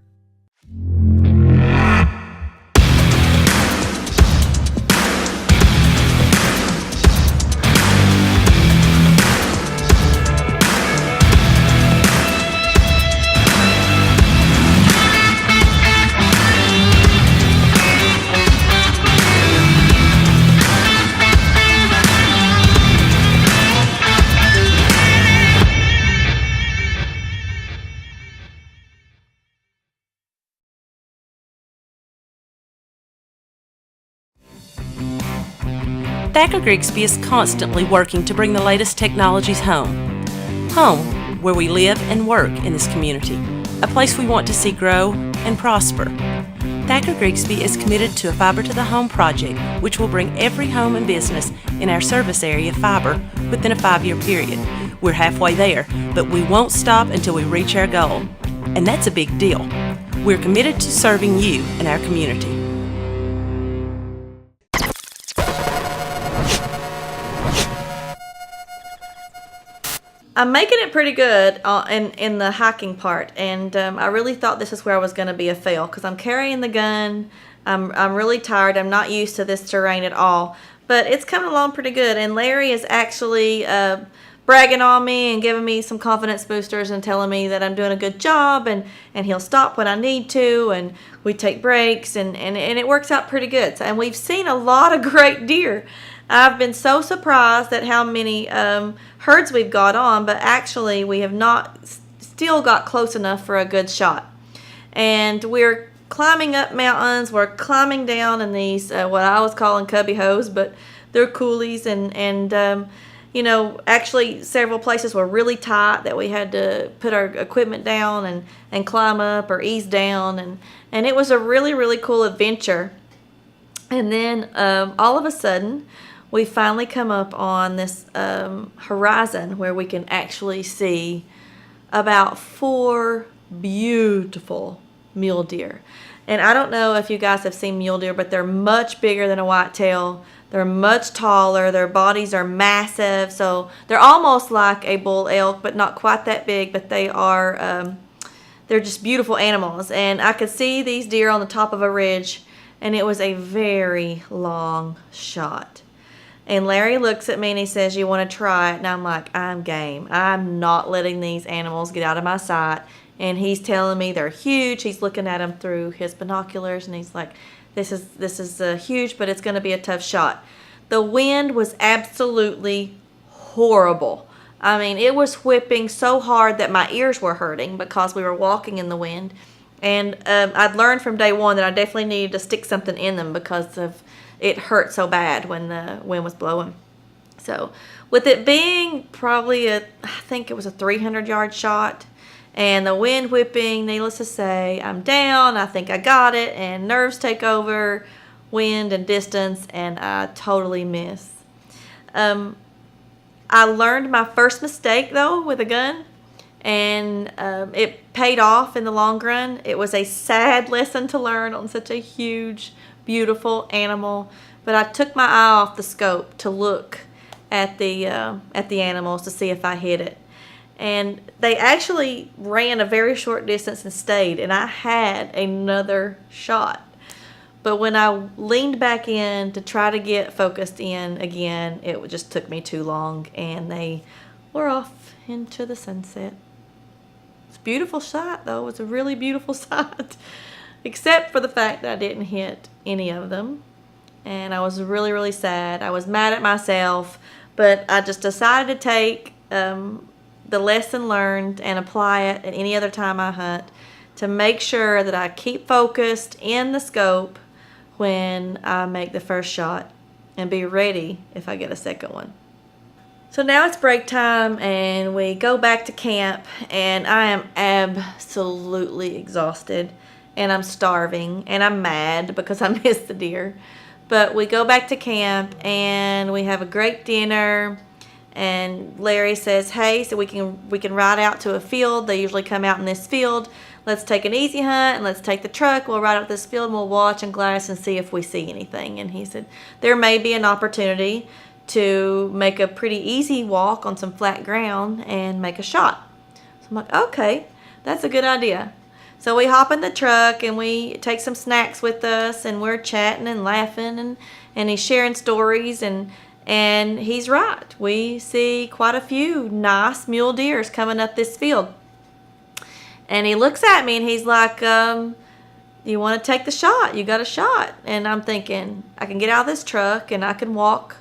Thacker Grigsby is constantly working to bring the latest technologies home. Home, where we live and work in this community, a place we want to see grow and prosper. Thacker Grigsby is committed to a Fiber to the Home project, which will bring every home and business in our service area fiber within a 5-year period. We're halfway there, but we won't stop until we reach our goal. And that's a big deal. We're committed to serving you and our community. I'm making it pretty good in the hiking part, and I really thought this is where I was going to be a fail, because I'm carrying the gun. I'm really tired. I'm not used to this terrain at all, but it's coming along pretty good. And Larry is actually bragging on me and giving me some confidence boosters and telling me that I'm doing a good job, and he'll stop when I need to, and we take breaks, and it works out pretty good. And we've seen a lot of great deer. I've been so surprised at how many herds we've got on, but actually we have not still got close enough for a good shot. And we're climbing up mountains, we're climbing down in these, what I was calling cubby hoes, but they're coulees, and you know, actually several places were really tight that we had to put our equipment down and climb up or ease down, and it was a really, really cool adventure. And then all of a sudden, we finally come up on this horizon where we can actually see about 4 beautiful mule deer. And I don't know if you guys have seen mule deer, but they're much bigger than a whitetail. They're much taller. Their bodies are massive. So they're almost like a bull elk, but not quite that big. But they are, they're just beautiful animals. And I could see these deer on the top of a ridge, and it was a very long shot. And Larry looks at me and he says, "You want to try it?" And I'm like, I'm game. I'm not letting these animals get out of my sight. And he's telling me they're huge. He's looking at them through his binoculars, and he's like, this is huge, but it's going to be a tough shot. The wind was absolutely horrible. I mean, it was whipping so hard that my ears were hurting because we were walking in the wind. And I'd learned from day one that I definitely needed to stick something in them because of it hurt so bad when the wind was blowing. So with it being probably I think it was a 300-yard shot, and the wind whipping, needless to say, I'm down. I think I got it, and nerves take over, wind and distance, and I totally miss. I learned my first mistake, though, with a gun, and it paid off in the long run. It was a sad lesson to learn on such a huge, beautiful animal, but I took my eye off the scope to look at the animals to see if I hit it. And they actually ran a very short distance and stayed, and I had another shot. But when I leaned back in to try to get focused in again, it just took me too long, and they were off into the sunset. It's a beautiful shot, though. It's a really beautiful shot, except for the fact that I didn't hit any of them. And I was really, really sad. I was mad at myself, but I just decided to take the lesson learned and apply it at any other time I hunt to make sure that I keep focused in the scope when I make the first shot and be ready if I get a second one. So now it's break time and we go back to camp, and I am absolutely exhausted and I'm starving and I'm mad because I missed the deer. But we go back to camp and we have a great dinner, and Larry says, hey, so we can ride out to a field. They usually come out in this field. Let's take an easy hunt and let's take the truck. We'll ride out this field and we'll watch and glass and see if we see anything. And he said, there may be an opportunity to make a pretty easy walk on some flat ground and make a shot. So I'm like, okay, that's a good idea. So we hop in the truck and we take some snacks with us, and we're chatting and laughing, and he's sharing stories, and he's right. We see quite a few nice mule deers coming up this field. And he looks at me and he's like, you want to take the shot? You got a shot. And I'm thinking, I can get out of this truck and I can walk,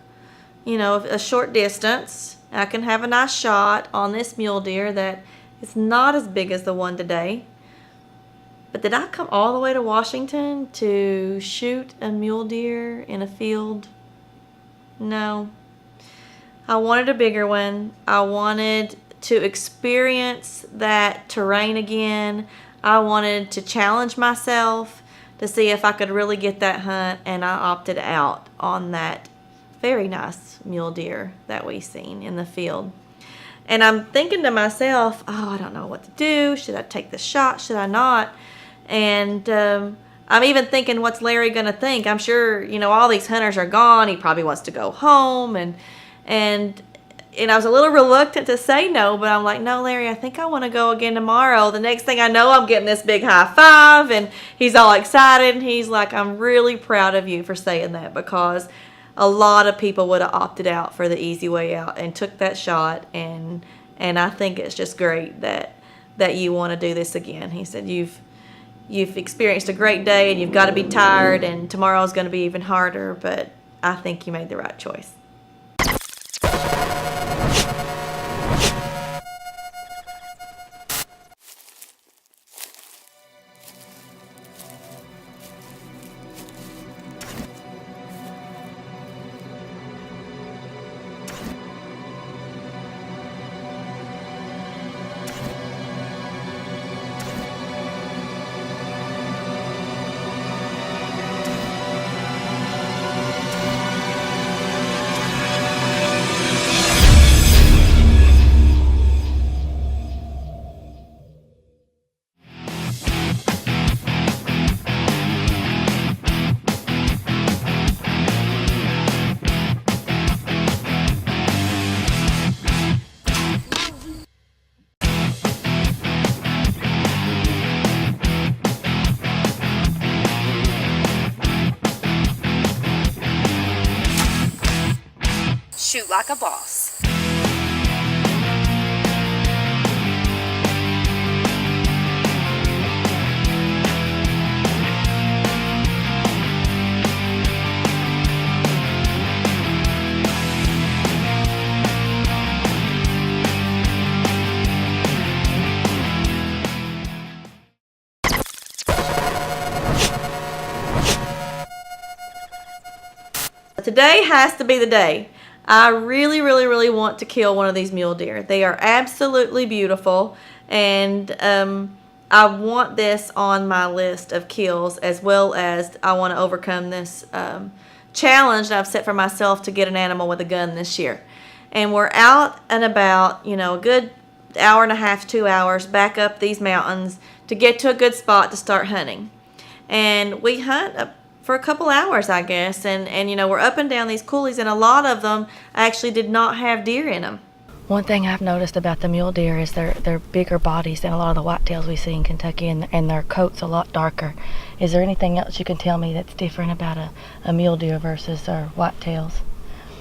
a short distance. I can have a nice shot on this mule deer that is not as big as the one today. But did I come all the way to Washington to shoot a mule deer in a field? No. I wanted a bigger one. I wanted to experience that terrain again. I wanted to challenge myself to see if I could really get that hunt, and I opted out on that very nice mule deer that we seen in the field. And I'm thinking to myself, I don't know what to do. Should I take the shot? Should I not? And I'm even thinking, what's Larry going to think? I'm sure, all these hunters are gone. He probably wants to go home. And I was a little reluctant to say no, but I'm like, no, Larry, I think I want to go again tomorrow. The next thing I know, I'm getting this big high five, and he's all excited. And he's like, I'm really proud of you for saying that, because a lot of people would have opted out for the easy way out and took that shot. And I think it's just great that you want to do this again. He said, you've experienced a great day and you've got to be tired, and tomorrow's going to be even harder, but I think you made the right choice. Shoot like a boss. Today has to be the day. I really, really, really want to kill one of these mule deer. They are absolutely beautiful, and I want this on my list of kills, as well as I want to overcome this challenge that I've set for myself to get an animal with a gun this year. And we're out and about, a good hour and a half, 2 hours, back up these mountains to get to a good spot to start hunting. And we hunt for a couple hours, I guess, and we're up and down these coulees, and a lot of them actually did not have deer in them. One thing I've noticed about the mule deer is they're bigger bodies than a lot of the whitetails we see in Kentucky, and their coat's a lot darker. Is there anything else you can tell me that's different about a mule deer versus our whitetails?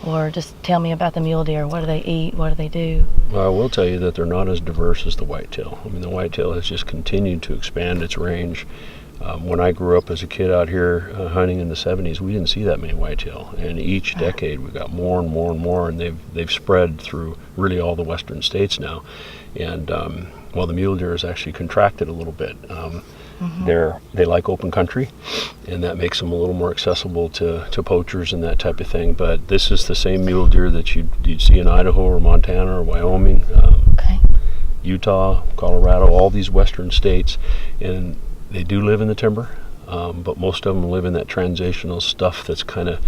Or just tell me about the mule deer. What do they eat? What do they do? Well, I will tell you that they're not as diverse as the whitetail. I mean, the whitetail has just continued to expand its range. When I grew up as a kid out here hunting in the 70s, we didn't see that many whitetail. And each decade we got more and more and more, and they've spread through really all the western states now. And well, the mule deer has actually contracted a little bit. They like open country, and that makes them a little more accessible to poachers and that type of thing. But this is the same mule deer that you'd see in Idaho or Montana or Wyoming, Utah, Colorado, all these western states. And they do live in the timber, but most of them live in that transitional stuff that's kind of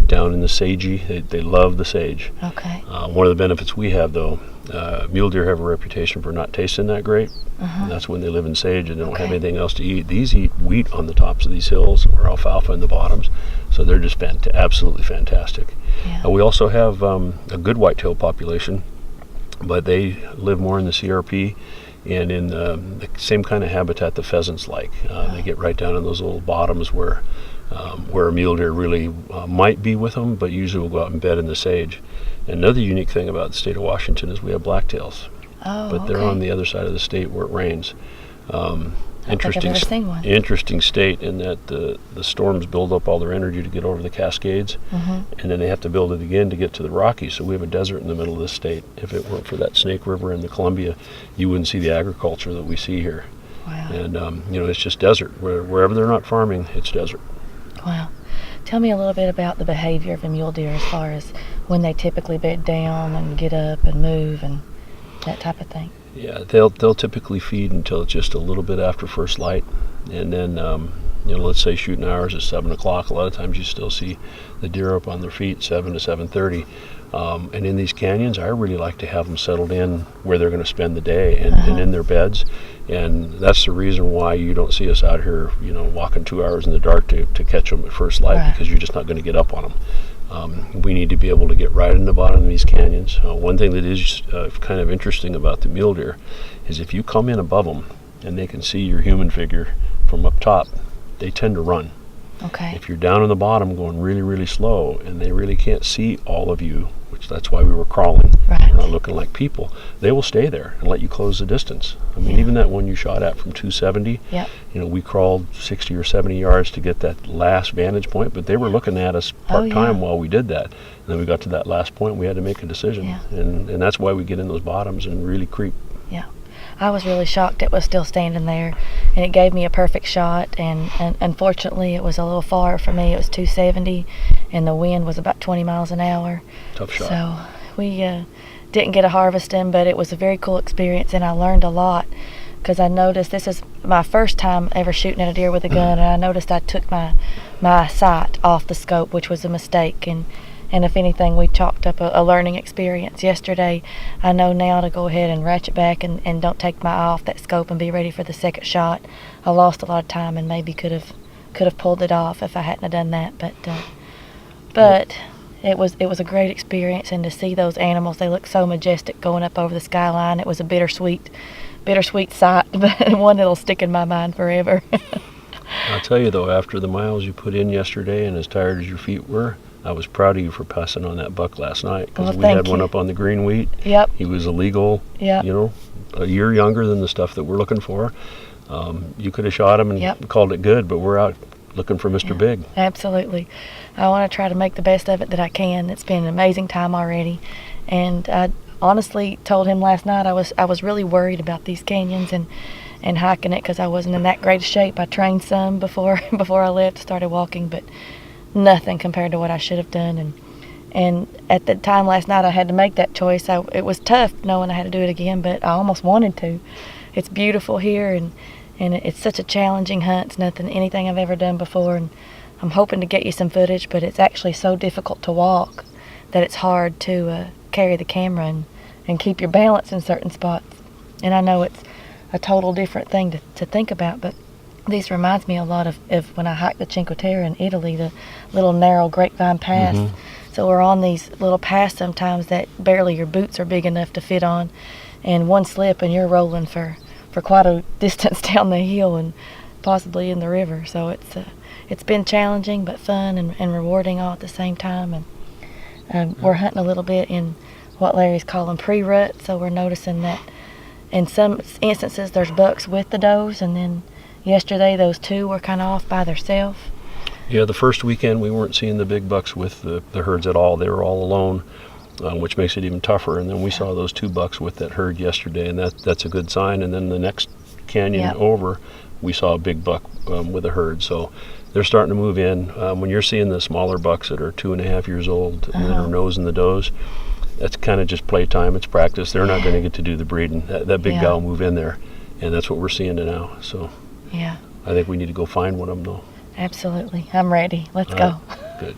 down in the sagey. They love the sage. Okay. One of the benefits we have, though, mule deer have a reputation for not tasting that great. And that's when they live in sage and they don't have anything else to eat. These eat wheat on the tops of these hills or alfalfa in the bottoms, so they're just absolutely fantastic. Yeah. We also have a good whitetail population, but they live more in the CRP and in the same kind of habitat the pheasants like. They get right down in those little bottoms where a mule deer really might be with them, but usually will go out and bed in the sage. Another unique thing about the state of Washington is we have blacktails, but they're on the other side of the state where it rains. Interesting state in that the storms build up all their energy to get over the Cascades, and then they have to build it again to get to the Rockies. So we have a desert in the middle of the state. If it weren't for that Snake River and the Columbia, you wouldn't see the agriculture that we see here. Wow. And it's just desert. Wherever they're not farming, it's desert. Wow. Tell me a little bit about the behavior of a mule deer as far as when they typically bed down and get up and move and that type of thing. Yeah, they'll typically feed until just a little bit after first light, and then let's say shooting hours at 7 o'clock. A lot of times you still see the deer up on their feet 7 to 7:30. And in these canyons, I really like to have them settled in where they're going to spend the day and in their beds. And that's the reason why you don't see us out here, walking 2 hours in the dark to catch them at first light, because you're just not going to get up on them. We need to be able to get right in the bottom of these canyons. One thing that is kind of interesting about the mule deer is if you come in above them and they can see your human figure from up top, they tend to run. Okay. If you're down in the bottom going really, really slow and they really can't see all of you, which that's why we were crawling, we're not looking like people, they will stay there and let you close the distance. I mean, even that one you shot at from 270, we crawled 60 or 70 yards to get that last vantage point, but they were looking at us part-time while we did that. And then we got to that last point, we had to make a decision. And that's why we get in those bottoms and really creep. Yeah. I was really shocked it was still standing there, and it gave me a perfect shot, and unfortunately it was a little far for me. It was 270 and the wind was about 20 miles an hour. Tough shot. So we didn't get a harvesting, but it was a very cool experience, and I learned a lot, because I noticed this is my first time ever shooting at a deer with a gun, and I noticed I took my sight off the scope, which was a mistake, and if anything, we chalked up a learning experience. Yesterday, I know now to go ahead and ratchet back and don't take my eye off that scope and be ready for the second shot. I lost a lot of time and maybe could have pulled it off if I hadn't have done that. But it was a great experience, and to see those animals, they look so majestic going up over the skyline. It was a bittersweet sight, but one that'll stick in my mind forever. I'll tell you though, after the miles you put in yesterday and as tired as your feet were, I was proud of you for passing on that buck last night, because we had one up on the green wheat. Yep. He was illegal, a year younger than the stuff that we're looking for. You could have shot him and called it good, but we're out looking for Mr. Big. Absolutely. I want to try to make the best of it that I can. It's been an amazing time already, and I honestly told him last night I was really worried about these canyons and hiking it, because I wasn't in that great shape. I trained some before I left, started walking, but nothing compared to what I should have done. And at the time last night I had to make that choice. It was tough knowing I had to do it again, but I almost wanted to. It's beautiful here, and it's such a challenging hunt. It's anything I've ever done before, and I'm hoping to get you some footage, but it's actually so difficult to walk that it's hard to carry the camera and keep your balance in certain spots. And I know it's a total different thing to think about, but this reminds me a lot of when I hiked the Cinque Terre in Italy, the little narrow grapevine path So we're on these little paths sometimes that barely your boots are big enough to fit on, and one slip and you're rolling for quite a distance down the hill and possibly in the river. So it's been challenging but fun and rewarding all at the same time. And we're hunting a little bit in what Larry's calling pre-rut, so we're noticing that in some instances there's bucks with the does, and then yesterday those two were kind of off by themselves. Yeah, the first weekend we weren't seeing the big bucks with the herds at all. They were all alone, which makes it even tougher. And then we saw those 2 bucks with that herd yesterday, and that's a good sign. And then the next canyon over, we saw a big buck with a herd. So they're starting to move in. When you're seeing the smaller bucks that are 2.5 years old and that are nosing the does, that's kind of just playtime. It's practice. They're not going to get to do the breeding. That big guy will move in there, and that's what we're seeing now. So yeah, I think we need to go find one of them, though. Absolutely. I'm ready. Let's go. Good.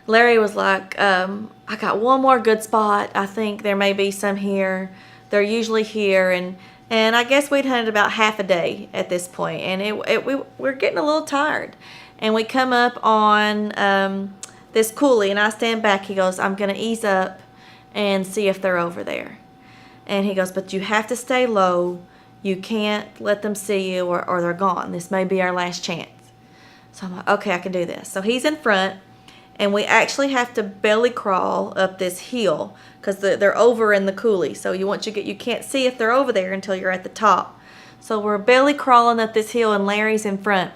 Larry was like, I got one more good spot. I think there may be some here. They're usually here. And I guess we'd hunted about half a day at this point. And we're getting a little tired. And we come up on this coulee, and I stand back. He goes, I'm going to ease up and see if they're over there. And he goes, but you have to stay low. You can't let them see you or they're gone. This may be our last chance. So I'm like, okay, I can do this. So he's in front, and we actually have to belly crawl up this hill because they're over in the coulee. So you can't see if they're over there until you're at the top. So we're belly crawling up this hill, and Larry's in front.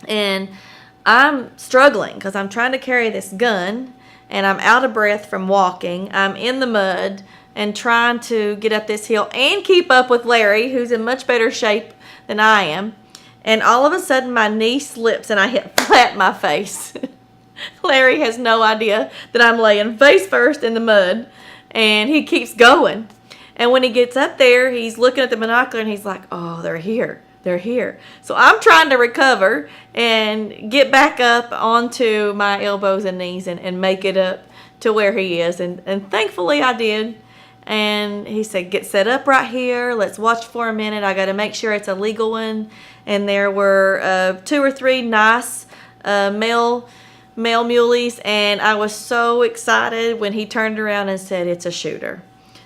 And I'm struggling because I'm trying to carry this gun, and I'm out of breath from walking. I'm in the mud and trying to get up this hill and keep up with Larry, who's in much better shape than I am. And all of a sudden, my knee slips and I hit flat in my face. Larry has no idea that I'm laying face first in the mud, and he keeps going. And when he gets up there, he's looking at the binocular, and he's like, oh, they're here. They're here. So I'm trying to recover and get back up onto my elbows and knees and make it up to where he is. And thankfully I did. And he said, get set up right here. Let's watch for a minute. I got to make sure it's a legal one. And there were 2 or 3 nice male muleys. And I was so excited when he turned around and said, it's a shooter.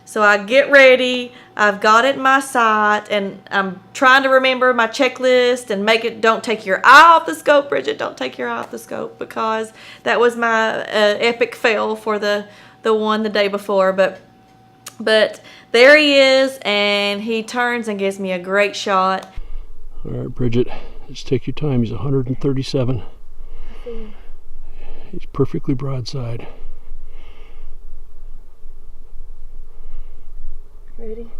So I get ready. I've got it in my sight. And I'm trying to remember my checklist and make it, don't take your eye off the scope, Bridgette. Don't take your eye off the scope, because that was my epic fail for the one the day before. But there he is, and he turns and gives me a great shot. All right, Bridgette, just take your time. He's 137. I see him. He's perfectly broadside. Ready?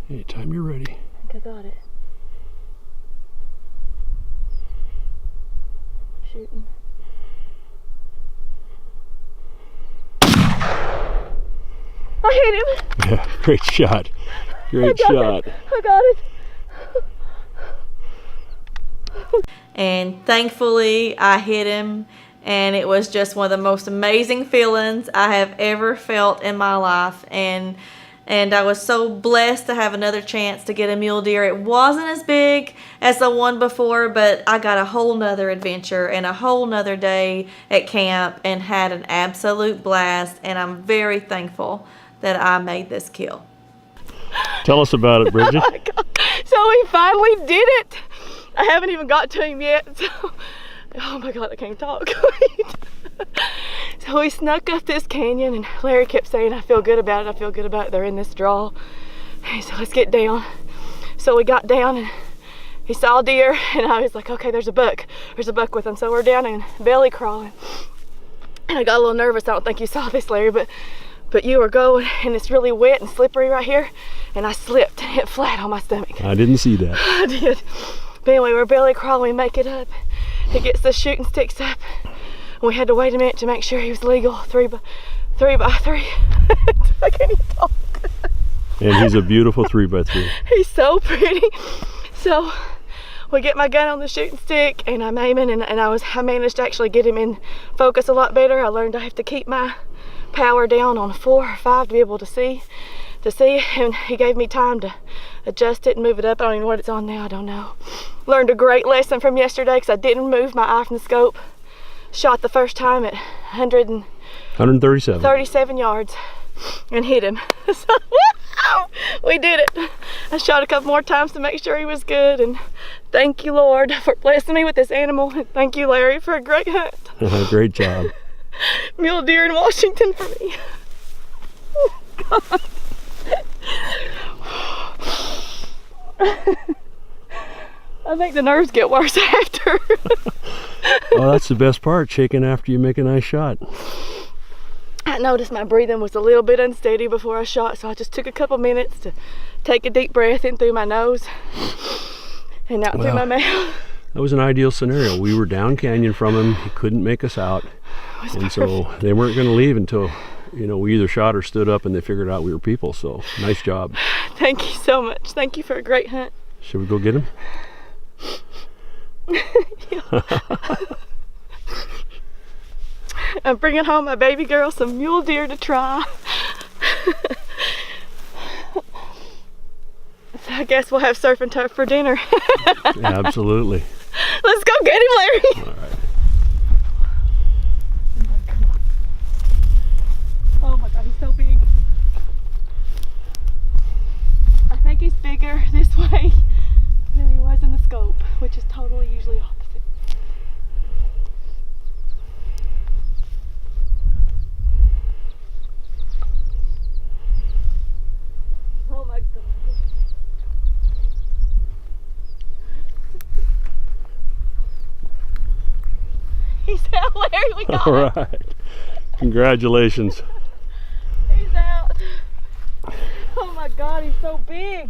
Anytime you're ready. I think I got it. Shooting. I hit him. Yeah, great shot. Great shot. I got it. And thankfully I hit him, and it was just one of the most amazing feelings I have ever felt in my life. And I was so blessed to have another chance to get a mule deer. It wasn't as big as the one before, but I got a whole nother adventure and a whole nother day at camp and had an absolute blast. And I'm very thankful that I made this kill. Tell us about it, Bridgette. So we finally did it. I haven't even got to him yet. So, oh my God, I can't talk. So we snuck up this canyon, and Larry kept saying, I feel good about it, I feel good about it. They're in this draw. He said, let's get down. So we got down, and he saw a deer, and I was like, okay, there's a buck. There's a buck with him. So we're down and belly crawling. And I got a little nervous. I don't think you saw this, Larry, but you were going, and it's really wet and slippery right here, and I slipped and hit flat on my stomach. I didn't see that. I did. But anyway, we're belly crawling, we make it up. He gets the shooting sticks up. We had to wait a minute to make sure he was legal. 3 by 3. I can't even talk. And he's a beautiful 3x3. He's so pretty. So we get my gun on the shooting stick, and I'm aiming, and I managed to actually get him in focus a lot better. I learned I have to keep my power down on 4 or 5 to be able to see, and he gave me time to adjust it and move it up. I don't even know what it's on now, I don't know. Learned a great lesson from yesterday, because I didn't move my eye from the scope. Shot the first time at 137. 37 yards and hit him. So, we did it. I shot a couple more times to make sure he was good, and thank you, Lord, for blessing me with this animal, and thank you, Larry, for a great hunt. Great job. Mule deer in Washington for me. Oh, God. I think the nerves get worse after. Oh, that's the best part, shaking after you make a nice shot. I noticed my breathing was a little bit unsteady before I shot, so I just took a couple minutes to take a deep breath in through my nose and out through my mouth. That was an ideal scenario. We were down canyon from him. He couldn't make us out. And so they weren't going to leave until, you know, we either shot or stood up and they figured out we were people. So nice job. Thank you so much. Thank you for a great hunt. Should we go get him? I'm bringing home my baby girl some mule deer to try. So I guess we'll have surf and turf for dinner. Yeah, absolutely. Let's go get him, Larry. All right. Oh my God, he's so big. I think he's bigger this way than he was in the scope, which is totally usually opposite. Oh my God. He's out, Larry, we got him. All right. Congratulations. He's out. Oh my God, he's so big.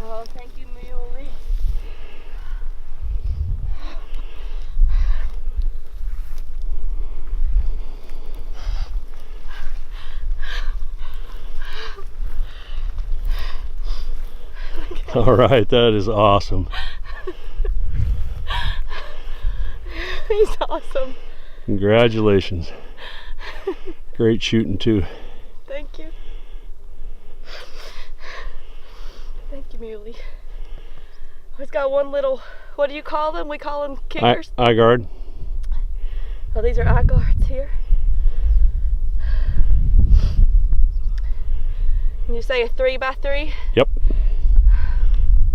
Oh, thank you, Mule. All right, that is awesome. He's awesome. Congratulations. Great shooting too. Thank you. Thank you, Muley. He's got one little, what do you call them? We call them kickers? Eye guard. Oh, these are eye guards here. And you say a 3x3? Yep.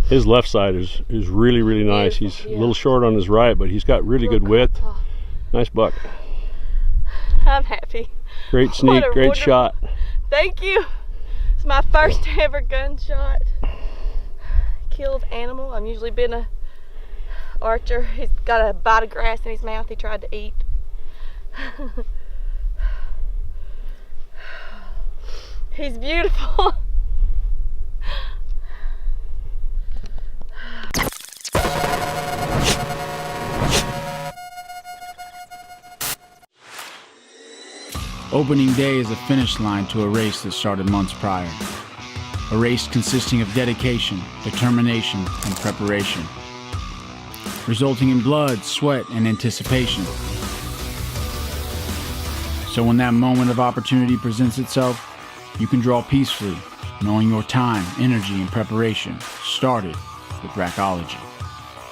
His left side is really, really nice. He's a little short on his right, but he's got really good width. Nice buck. I'm happy. Great sneak, great shot. Thank you. It's my first ever gunshot killed animal. I've usually been a archer. He's got a bite of grass in his mouth he tried to eat. He's beautiful. Opening day is a finish line to a race that started months prior. A race consisting of dedication, determination, and preparation, resulting in blood, sweat, and anticipation. So when that moment of opportunity presents itself, you can draw peacefully, knowing your time, energy, and preparation started with Rackology.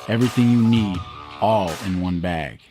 Everything you need, all in one bag.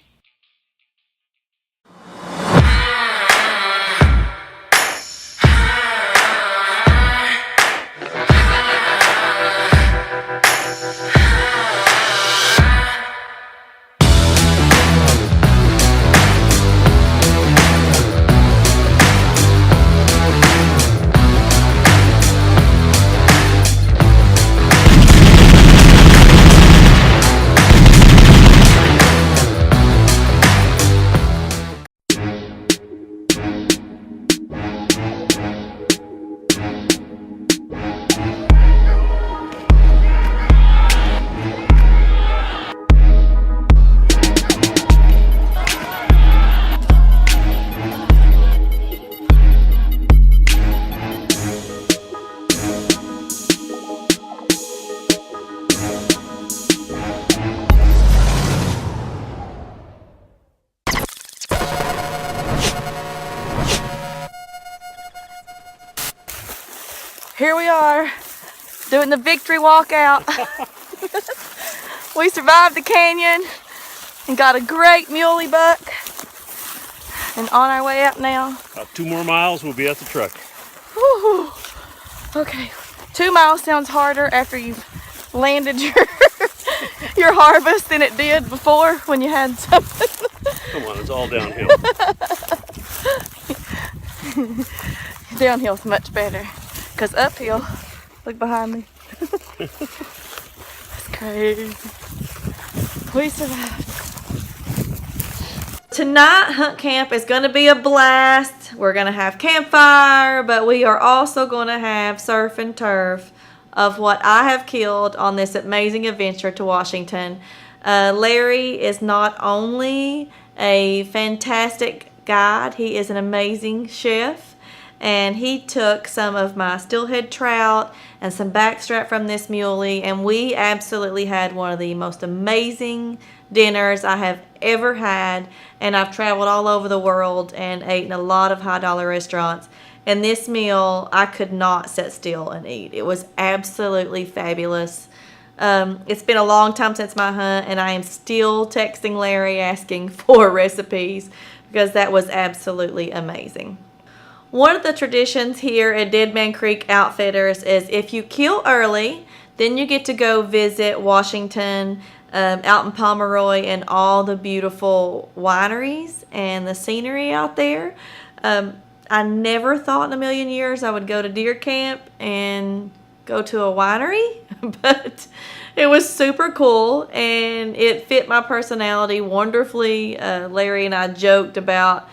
Here we are, doing the victory walkout. We survived the canyon. and got a great muley buck. And on our way out now. About 2 more miles, we'll be at the truck. Whew. Okay, 2 miles sounds harder after you've landed your harvest than it did before when you had something. Come on, it's all downhill. Downhill's much better, because uphill, look behind me. It's crazy. We survived. Tonight, hunt camp is going to be a blast. We're going to have campfire, but we are also going to have surf and turf of what I have killed on this amazing adventure to Washington. Larry is not only a fantastic guide, he is an amazing chef, and he took some of my steelhead trout and some backstrap from this muley, and we absolutely had one of the most amazing dinners I have ever had. And I've traveled all over the world and ate in a lot of high dollar restaurants, and this meal I could not sit still and eat. It was absolutely fabulous. It's been a long time since my hunt, and I am still texting Larry asking for recipes because that was absolutely amazing. One of the traditions here at Dead Man Creek Outfitters is if you kill early, then you get to go visit Washington, out in Pomeroy, and all the beautiful wineries and the scenery out there. I never thought in a million years I would go to deer camp and go to a winery, but it was super cool and it fit my personality wonderfully. Larry and I joked about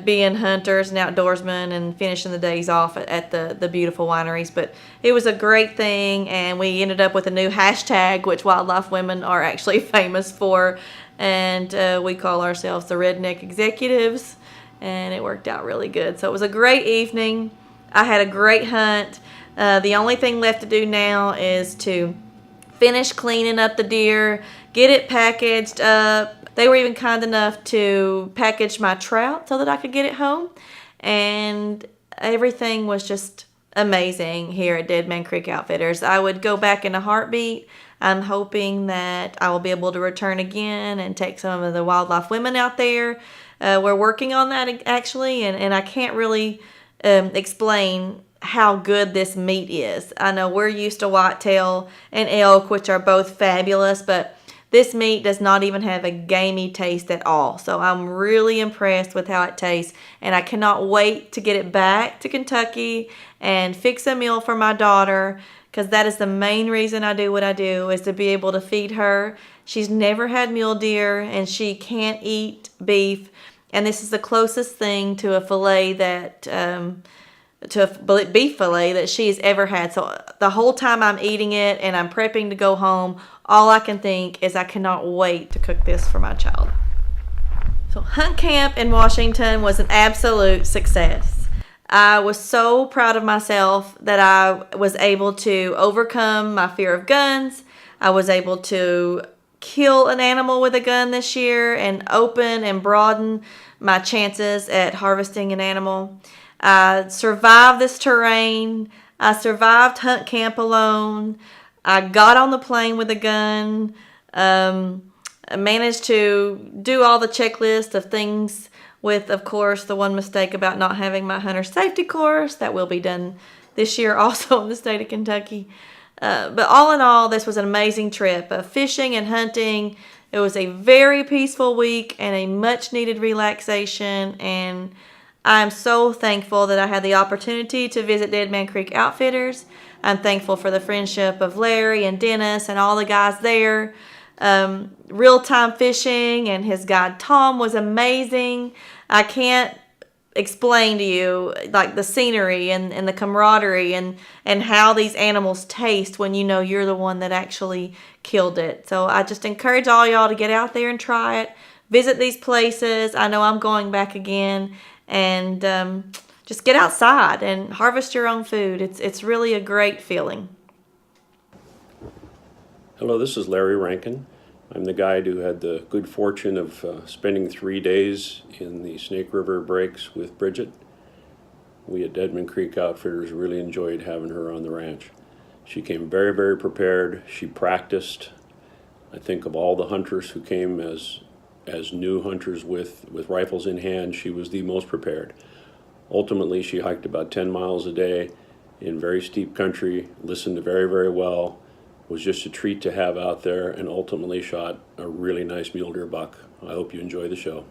being hunters and outdoorsmen and finishing the days off at the beautiful wineries, but it was a great thing, and we ended up with a new hashtag, which Wildlife Women are actually famous for, and we call ourselves the Redneck Executives, and it worked out really good. So it was a great evening. I had a great hunt. The only thing left to do now is to finish cleaning up the deer, get it packaged up. They were even kind enough to package my trout so that I could get it home. And everything was just amazing here at Dead Man Creek Outfitters. I would go back in a heartbeat. I'm hoping that I will be able to return again and take some of the Wildlife Women out there. We're working on that actually, and I can't really explain how good this meat is. I know we're used to whitetail and elk, which are both fabulous, but this meat does not even have a gamey taste at all. So I'm really impressed with how it tastes, and I cannot wait to get it back to Kentucky and fix a meal for my daughter, because that is the main reason I do what I do, is to be able to feed her. She's never had mule deer, and she can't eat beef, and this is the closest thing to a fillet that to a beef fillet that she's ever had. So the whole time I'm eating it and I'm prepping to go home, all I can think is I cannot wait to cook this for my child. So hunt camp in Washington was an absolute success. I was so proud of myself that I was able to overcome my fear of guns. I was able to kill an animal with a gun this year and open and broaden my chances at harvesting an animal. I survived this terrain. I survived hunt camp alone. I got on the plane with a gun. I managed to do all the checklist of things with, of course, the one mistake about not having my hunter safety course. That will be done this year also in the state of Kentucky. But all in all, this was an amazing trip of fishing and hunting. It was a very peaceful week and a much needed relaxation, and I'm so thankful that I had the opportunity to visit Dead Man Creek Outfitters. I'm thankful for the friendship of Larry and Dennis and all the guys there. Real-time fishing and his guide Tom was amazing. I can't explain to you like the scenery and the camaraderie and how these animals taste when you know you're the one that actually killed it. So I just encourage all y'all to get out there and try it. Visit these places. I know I'm going back again. And just get outside and harvest your own food. It's really a great feeling. Hello, this is Larry Rankin. I'm the guide who had the good fortune of spending 3 days in the Snake River breaks with Bridgette. We at Dead Man Creek Outfitters really enjoyed having her on the ranch. She came very, very prepared. She practiced. I think of all the hunters who came as as new hunters with rifles in hand, she was the most prepared. Ultimately, she hiked about 10 miles a day in very steep country, listened very, very well, was just a treat to have out there, and ultimately shot a really nice mule deer buck. I hope you enjoy the show.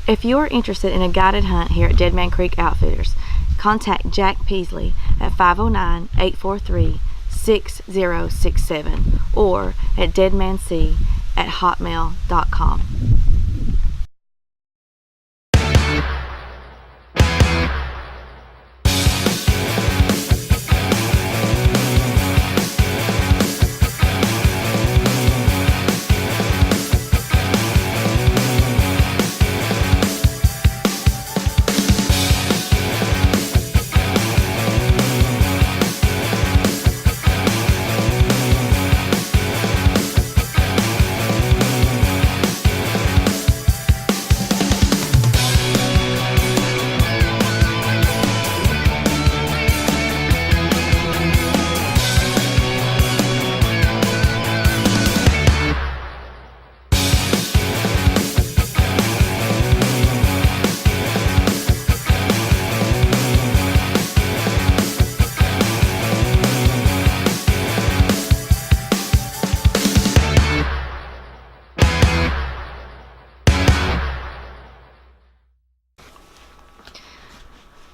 If you are interested in a guided hunt here at Dead Man Creek Outfitters, contact Jack Peasley at 509-843-6067 or at deadmanc@hotmail.com.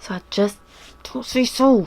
So I just don't say so.